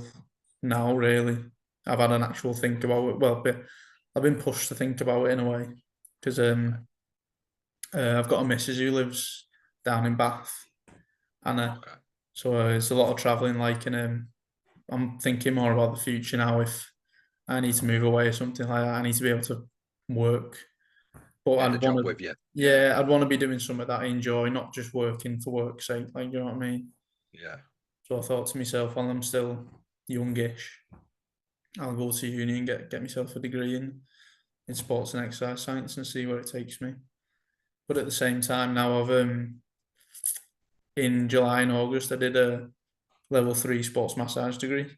now. Really, I've had an actual think about it. Well, but I've been pushed to think about it in a way because I've got a missus who lives down in Bath, and okay. so it's a lot of travelling. Like, and I'm thinking more about the future now. If I need to move away or something like that, I need to be able to work. But Take the I'd want job to, with you. Yeah, yeah, I'd want to be doing something that I enjoy, not just working for work's sake. Like, you know what I mean? yeah. So I thought to myself, while I'm still youngish, I'll go to uni and get myself a degree in sports and exercise science and see where it takes me. But at the same time, now I've in July and August I did a level 3 sports massage degree.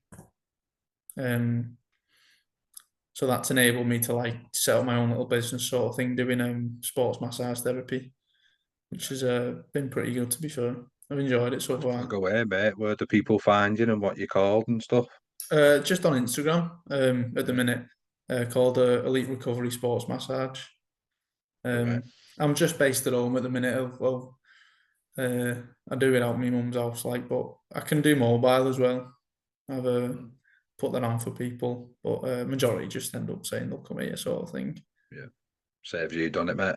So that's enabled me to like set up my own little business sort of thing, doing sports massage therapy, which has been pretty good to be fair. I've enjoyed it so I'll far. go away, mate. Where do people find you and what you're called and stuff? Just on Instagram at the Yeah, minute, called Elite Recovery Sports Massage. right. Um, I'm just based at home at the minute. I do it out my mum's house, like, but I can do mobile as well. I've Mm, put that on for people, but majority just end up saying they'll come here, sort of thing. yeah. Saves you done it, mate.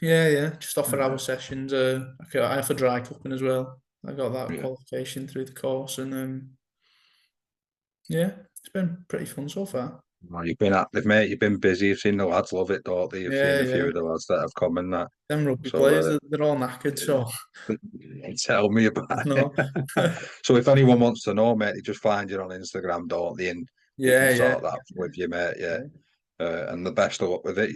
Yeah, yeah, just offer Yeah. hour sessions. I offer dry cupping as well. I got that Yeah. qualification through the course, and yeah, it's been pretty fun so far. Well, you've been active, mate. You've been busy. You've seen the lads love it, don't they? You've seen Yeah, a few yeah. of the lads that have come and that. Them rugby So, players, they're all knackered, so tell me about it. no. So, if anyone wants to know, mate, they just find you on Instagram, don't they? And they can Yeah, yeah, sort that with you, mate. Yeah. yeah, And the best of luck with it.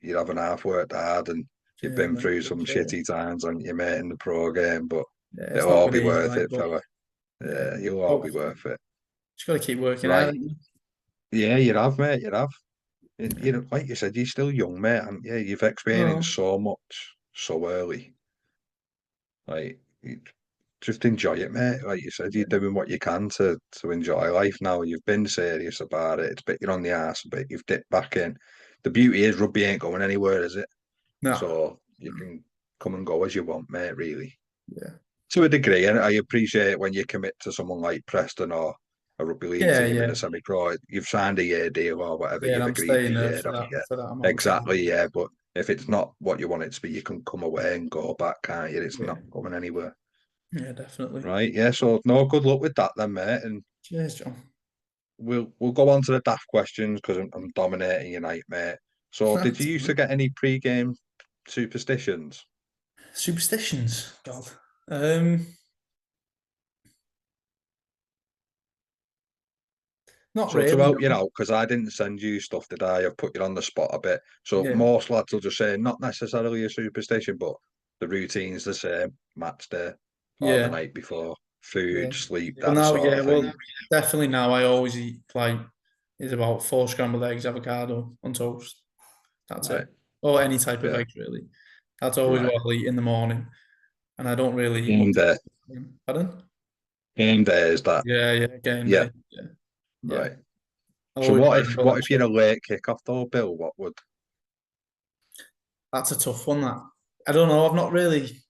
You haven't half worked hard, and you've yeah, been mate. through some Appreciate it. shitty times, on you, mate, in the pro game. But Yeah, it's it'll not all been be easy, worth like, it, but fella. yeah, Yeah, you'll all be hopefully. worth it. Just got to keep working hard, Right. haven't you? Yeah, you have, mate. You have. Yeah. Like you said, you're still young, mate, and yeah, you've experienced No, so much so early. Like, just enjoy it, mate. Like you said, you're yeah, doing what you can to enjoy life now. You've been serious about it. It's bit you're on the arse a bit. You've dipped back in. The beauty is rugby ain't going anywhere, is it? no, So you no. can come and go as you want, mate. Really, Yeah, to a degree, and I appreciate it when you commit to someone like Preston or a rugby league yeah, team in yeah, a semi-pro. You've signed a year deal or whatever. yeah. And You've I'm agreed the staying there year, haven't you? for that amount of Exactly, time. yeah. But if it's not what you want it to be, you can come away and go back, can't you? It's Yeah, not going anywhere. yeah, definitely. Right, yeah. So no, good luck with that then, mate. And Cheers, John. we'll go on to the daft questions because I'm dominating your night, mate. So did you That's used to get any pre-game superstitions? superstitions. God. Um, Not So to really. help you No. out, because I didn't send you stuff today, I've put you on the spot a bit. So Yeah. most lads will just say not necessarily a superstition, but the routine's the same, match day or the Yeah, night before, yeah. food, sleep, Well, that now, sort yeah, of thing. well, definitely now I always eat like it's about 4 scrambled eggs, avocado on toast. That's Right. it. Or any type of Yeah. eggs, really. That's always what Right. I'll eat in the morning. And I don't really eat Game much. day. Pardon? Game day is that. Yeah, game Yeah. day. Yeah, yeah. Right. I So always what try if to go that you're a short. late kick-off though, Bill? What would That's a tough one, that. I don't know. I've not really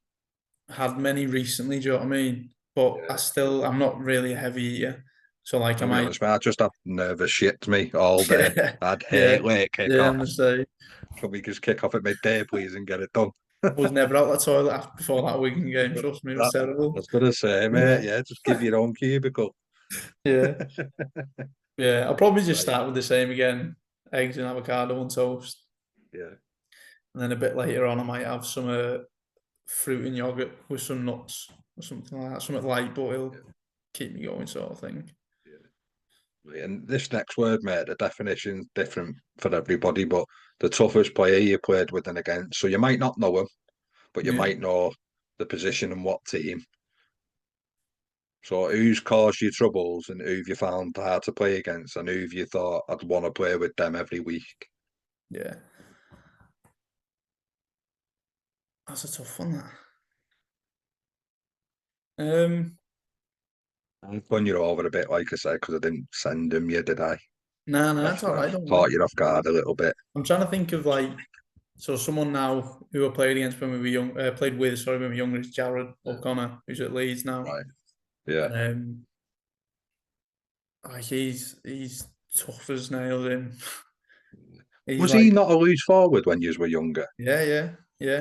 had many recently, do you know what I mean? But yeah. I'm not really a heavy eater. So, like, I I'll be might, honest, mate, I just have nervous shit to me all day. yeah, I'd yeah, hate late yeah, I'm kick-offs. the same. Can we just kick off at midday, please, and get it done? I was never out the toilet after, before that Wigan game, trust me, it was That, I terrible. was gonna say, mate, Yeah, yeah, just give your own cubicle. yeah, yeah. I'll probably just Right. start with the same again, eggs and avocado on toast. Yeah. And then a bit later on, I might have some fruit and yogurt with some nuts or something like that, something light, but it'll Yeah. keep me going, sort of thing. Yeah. And this next word, mate, the definition's different for everybody, but the toughest player you played with and against. So you might not know him, but you Yeah. might know the position and what team. So who's caused you troubles and who've you found hard to play against and who've you thought I'd want to play with them every week? Yeah. That's a tough one, that. Um, I've gone you over a bit, like I said, because I didn't send them you, did I? nah, it's I've, all right, I've don't worry. caught you off guard a little bit. I'm trying to think of like, so someone now who I played against when we were young, played with, sorry, when we were younger, is Jared O'Connor, who's at Leeds now. Right. Yeah. And like he's tough as nails in. He's Was he like, not a loose forward when you were younger? yeah.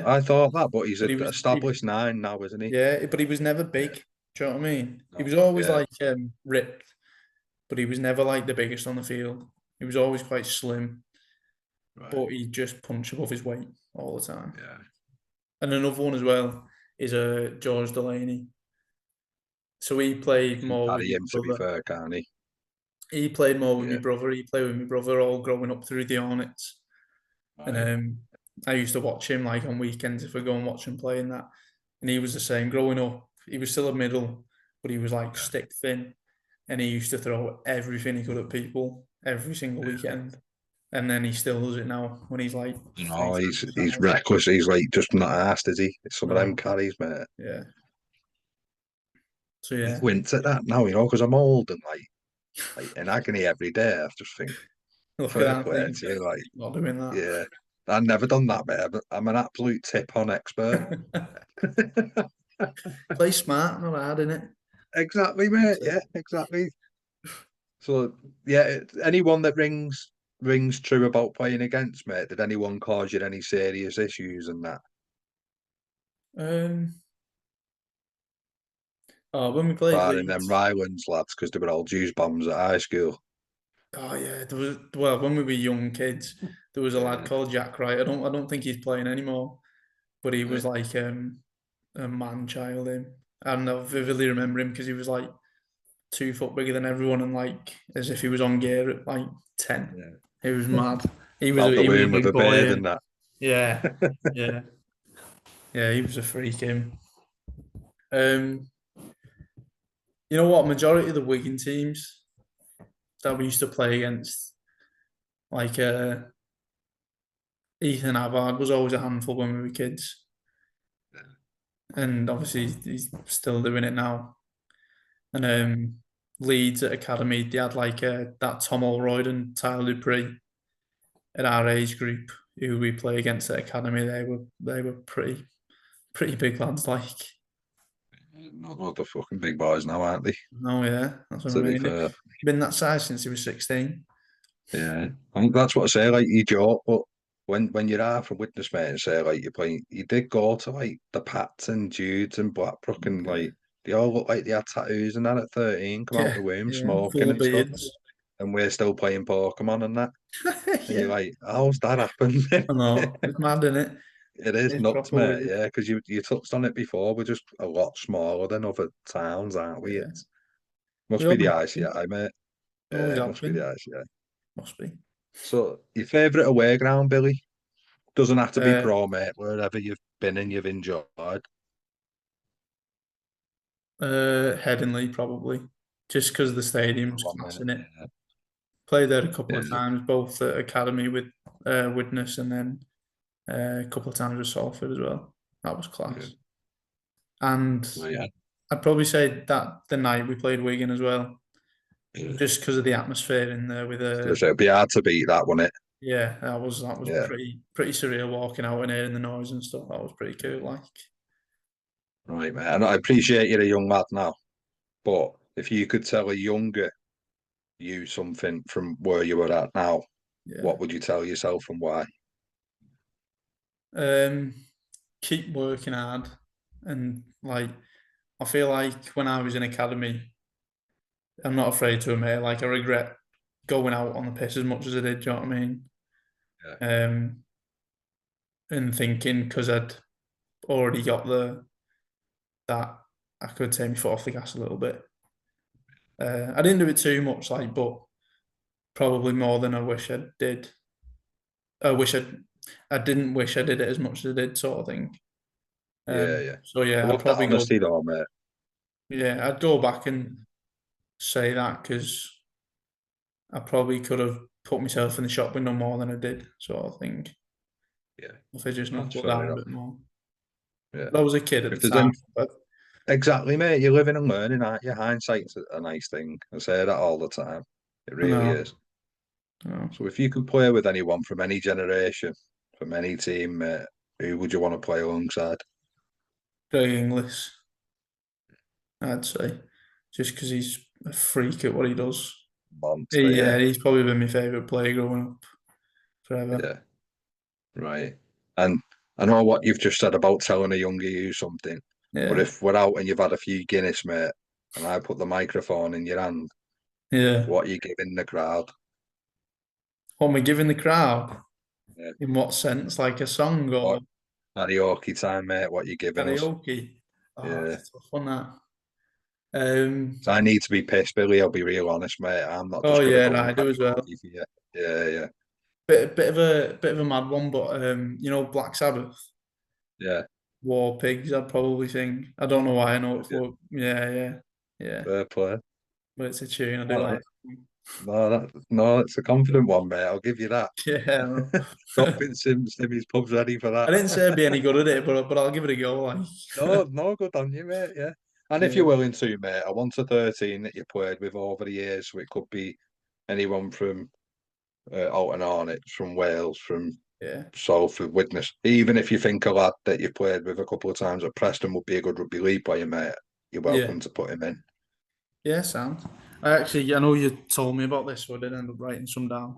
I thought that, but he's But an established nine now, isn't he? yeah, but he was never Yeah. big. Do you know what I mean? He No. was always Yeah. like ripped, but he was never like the biggest on the field. He was always quite slim, Right. but he just punched above his weight all the time. Yeah. And another one as well is George Delaney. So he He played can more with carry my him, to be brother. fair, can't he? He played more with my Yeah. brother. He played with my brother all growing up through the Hornets. And Right. I used to watch him like on weekends if I go and watch him play in that. And he was the same growing up. He was still a middle, but he was like Yeah. stick thin. And he used to throw everything he could at people every single Yeah. weekend. And then he still does it now when he's like You know, 3 he's times he's size. reckless. He's like just not asked, is he? It's some of them No, carries, mate. yeah. So I yeah, went at that now, because I'm old and like in agony every day. I just think look at fair that play thing. to you. Like, Not doing yeah, I've never done that, mate. I'm an absolute tip on expert. that. Play smart, not hard, innit? Exactly, mate. That's Yeah, it. exactly. So yeah, anyone that rings true about playing against, mate. Did anyone cause you any serious issues and that? Um, oh, when we played Barring them Leeds, Rylands lads, because they were all juice bombs at high school. oh yeah, there was well when we were young kids, there was a lad Yeah, called Jack Wright. I don't think he's playing anymore, but he was right. like a man child in. And I vividly remember him because he was like 2 foot bigger than everyone and like as if he was on gear at like 10. Yeah. He was mad. About the He was a womb with big a boy beard and in. that. Yeah, yeah, yeah. He was a freak in. Um, you know what? Majority of the Wigan teams that we used to play against, like Ethan Havard, was always a handful when we were kids, and obviously he's still doing it now. And Leeds at academy, they had like that Tom Holroyd and Tyler Dupree at our age group who we play against at academy. They were pretty big lads. Like, Not the fucking big boys now, aren't they? oh yeah, that's what I To be mean. fair. Been that size since he was 16. Yeah. I think that's what I say, like you joke, but when you're out from Widnes, mate, and say like you're playing, you did go to like the Pats and Judes and Blackbrook and Yeah, like they all look like they had tattoos and that at 13, come out yeah, the womb yeah. smoking Full of and stuff. beards. And we're still playing Pokemon and that. And you're Yeah, like, how's that happened? I know. It's mad, isn't it? It is It's nuts, proper mate. weird. Yeah, because you touched on it before. We're just a lot smaller than other towns, aren't we? Yeah, It we must be always the have been. ICI, mate. Always Yeah, it have must be the been. ICI. Must be. So, your favourite away ground, Billy? Doesn't have to be Uh, pro, mate. Wherever you've been and you've enjoyed? Headingley probably, just because the stadium's class in it. Played there a couple of times, both at academy with Widnes and then a couple of times with Salford as well. That was class. And I'd probably say that the night we played Wigan as well, just because of the atmosphere in there with it'd be hard to beat that, wouldn't it? Yeah, that was pretty surreal walking out and hearing the noise and stuff. That was pretty cool, like. Right, mate. And I appreciate you're a young lad now, but if you could tell a younger you something from where you were at now, what would you tell yourself and why? Keep working hard, and like I feel like when I was in academy, I'm not afraid to admit, like I regret going out on the piss as much as I did. Do you know what I mean? Yeah. And thinking because I'd already got that I could take my foot off the gas a little bit. I didn't do it too much, like, but probably more than I wish I did. I didn't wish I did it as much as I did, sort of thing. Yeah. So yeah, I I'd love that probably go. honesty, though, mate. Yeah, I'd go back and say that because I probably could have put myself in the shop window more than I did, sort of thing. Yeah, If I just that's knuckled fair down a enough. bit more. Yeah. But I was a kid at If the there's time. any exactly, mate, you're living and learning, aren't you? Hindsight's a nice thing. I say that all the time. It I really know. is. So if you could play with anyone from any generation, from any team, mate, who would you want to play alongside? Very English, I'd say, just because he's a freak at what he does. Monster, Yeah, he's probably been my favourite player growing up forever. yeah, right. And I know what you've just said about telling a younger you something, but Yeah, if we're out and you've had a few Guinness, mate, and I put the microphone in your hand, yeah. what are you giving the crowd? What am I giving the crowd? Yeah. In what sense? Like a song or What karaoke time, mate? What you giving us? karaoke? Oh, Yeah. it's a tough one that. So I need to be pissed, Billy. I'll be real honest, mate. I'm not Oh just gonna yeah, go no, on I do as well. karaoke for you. Yeah. Bit of a mad one, but Black Sabbath, Yeah. War Pigs. I'd probably sing. I don't know why I know it Yeah. for. Yeah. Fair play. But it's a tune. I do All like. right. No, it's a confident one, mate. I'll give you that. Yeah. Don't think Simmy's pub's ready for I that. didn't say I'd be any good at it, but I'll give it a go. Like. No, good on you, mate. Yeah. And if Yeah. you're willing to, mate, I want a 13 that you played with over the years. So it could be anyone from Alton Hornets, from Wales, from Yeah. Salford, Widnes. Even if you think a lad that you've played with a couple of times at Preston would be a good rugby league player, mate, you're Yeah. welcome to put him in. Yeah. Sound. I know you told me about this, so I did end up writing some down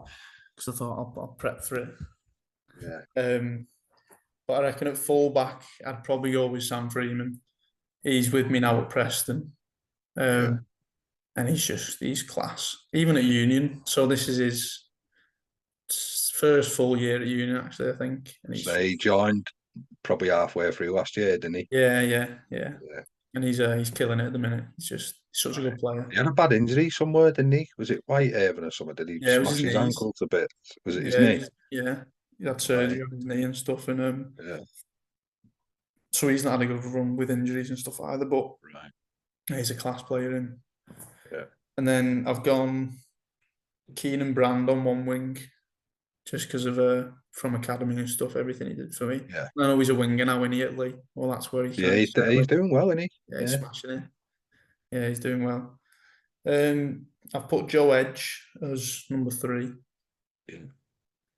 because I thought I'll prep for it. Yeah. But I reckon at fullback, I'd probably go with Sam Freeman. He's with me now at Preston. Yeah. And he's class, even at Union. So this is his first full year at Union, actually, I think. And So he joined probably halfway through last year, didn't he? yeah. Yeah. And he's killing it at the minute. He's such a good player. He had a bad injury somewhere, didn't he? Was it Whitehaven or something? Did he Yeah, it was his smash his knees. ankle to bits? Was it his Yeah, knee? he had Right. surgery on his knee and stuff, and Yeah. so he's not had a good run with injuries and stuff either. But Right. he's a class player, Yeah. and then I've gone Keenan Brand on one wing, just because of from academy and stuff, everything he did for me. Yeah. I know he's a winger now in Italy. Well, that's where he Yeah, kind of he's settled. doing well, isn't he? Yeah, he's smashing it. Yeah, he's doing well. I've put Joe Edge as number 3. Yeah.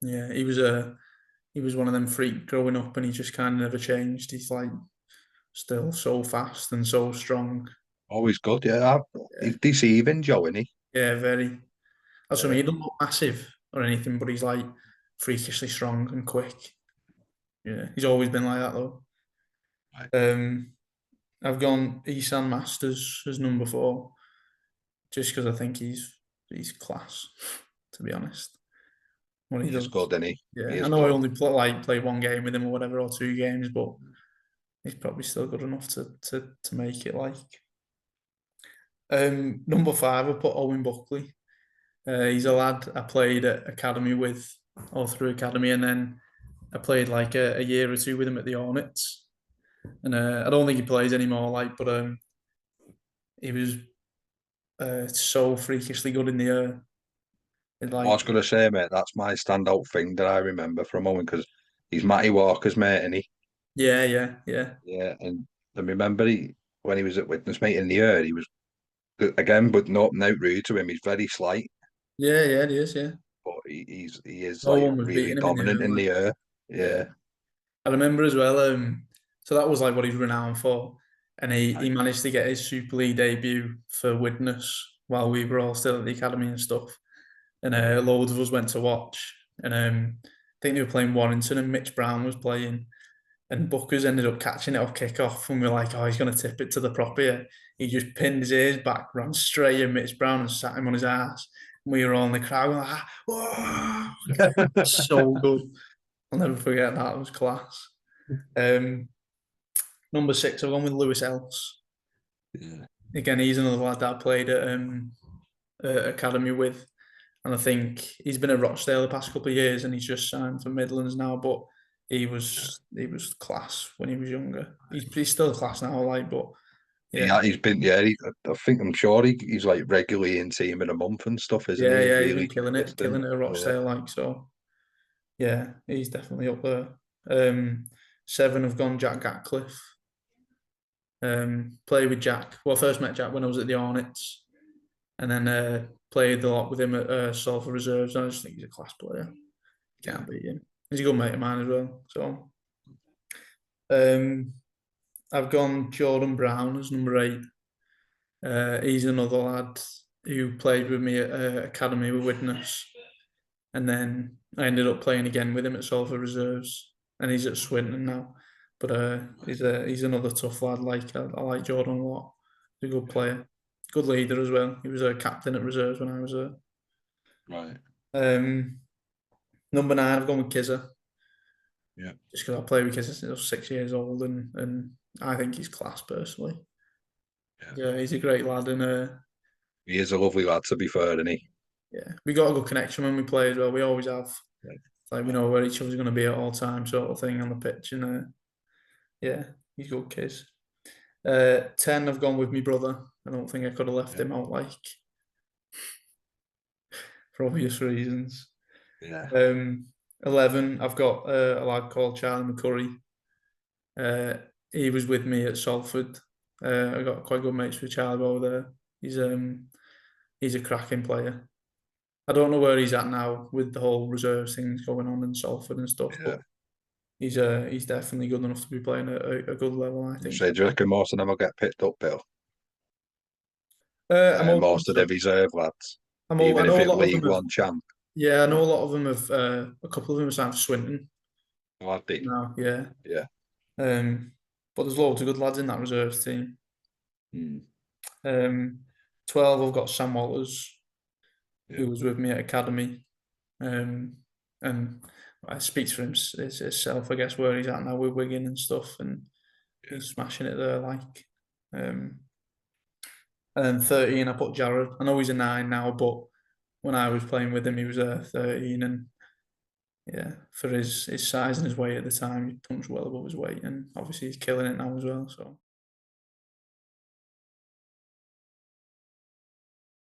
Yeah, he was one of them freak growing up, and he just kind of never changed. He's like still so fast and so strong. Always good, yeah. He's deceiving, Joe, isn't he? Yeah, very. That's what I Yeah. mean. He doesn't look massive or anything, but he's like freakishly strong and quick. Yeah, he's always been like that though. Right. I've gone Isan Masters as number 4, just because I think he's class, to be honest. What he He's does. good, isn't he? He Yeah, I is know I good. only play one game with him or whatever, or 2 games, but he's probably still good enough to make it. Like number 5, I put Owen Buckley. He's a lad I played at academy with, all through academy, and then I played like a year or two with him at the Hornets, and I don't think he plays anymore. Like, but he was so freakishly good in the air. I was Like, going to say, mate, that's my standout thing that I remember from Owen because he's Matty Walker's mate, and yeah, yeah, yeah, yeah, and I remember when he was at Widnes, mate, in the air, he was again, but not rude to him. He's very slight, yeah, yeah. It is, yeah. but he is No like one was really beating him in the dominant air. in Like, the air. yeah. Yeah, I remember as well. So that was like what he's renowned for, and he right. managed to get his Super League debut for Widnes while we were all still at the academy and stuff. And loads of us went to watch, and I think they were playing Warrington, and Mitch Brown was playing, and Buckers ended up catching it off kick off, and we are like, oh, he's going to tip it to the prop here. He just pinned his ears back, ran straight at Mitch Brown, and sat him on his ass. And we were all in the crowd, like, ah, whoa! So good. I'll never forget that. It was class. Um, number 6, I've gone with Lewis Else. Yeah. Again, he's another lad that I played at academy with, and I think he's been at Rochdale the past couple of years, and he's just signed for Midlands now. But he was class when he was younger. He's still class now, like, but yeah, Yeah, he's been. I think I'm sure he's like regularly in team in a month and stuff, isn't yeah, he? yeah. He's been Really killing consistent. it at Yeah, Rochdale, like, so. Yeah, he's definitely up there. Um, 7 have gone Jack Gatcliffe. Played with Jack. Well, first met Jack when I was at the Hornets, and then played a lot with him at Salford Reserves. I just think he's a class player. yeah, Can't beat him. He's a good mate of mine as well. So um, I've gone Jordan Brown as number 8. He's another lad who played with me at academy with Widnes, and then I ended up playing again with him at Salford Reserves, and he's at Swinton now. But he's another tough lad. Like, I like Jordan a lot. He's a good player, good leader as well. He was a captain at reserves when I was there. right. Um, number 9, I've gone with Kizza, Yeah, just because I played with Kizza since I was 6 years old, and I think he's class personally. yeah. Yeah, he's a great lad, and He is a lovely lad, to be fair, isn't he? yeah, we got a good connection when we play as well. We always have. Right. Like, we know where each other's going to be at all times, sort of thing on the pitch, and yeah, he's good kids. 10, I've gone with my brother. I don't think I could have left Yeah, him out, like, for obvious reasons. yeah, 11, I've got a lad called Charlie McCurry. Uh, he was with me at Salford. I got quite good mates with Charlie over there. He's a cracking player. I don't know where he's at now with the whole reserves things going on in Salford and stuff, yeah. but he's definitely good enough to be playing at a good level, I think. So do you reckon most of them will get picked up, Bill? I'm hoping Most of the so. reserve lads, I even if know a it lot of them League have. One champ. Yeah, I know a lot of them have. A couple of them have signed for Swinton Laddie. now. Yeah, Yeah. but there's loads of good lads in that reserves team. Mm, 12, I've got Sam Walters, yeah. who was with me at academy, and I speaks for himself, I guess, where he's at now with Wigan and stuff, and Yeah. he's smashing it there. Like, and then 13, I put Jared. I know he's a 9 now, but when I was playing with him, he was a 13, and yeah, for his size and his weight at the time, he punched well above his weight, and obviously he's killing it now as well. So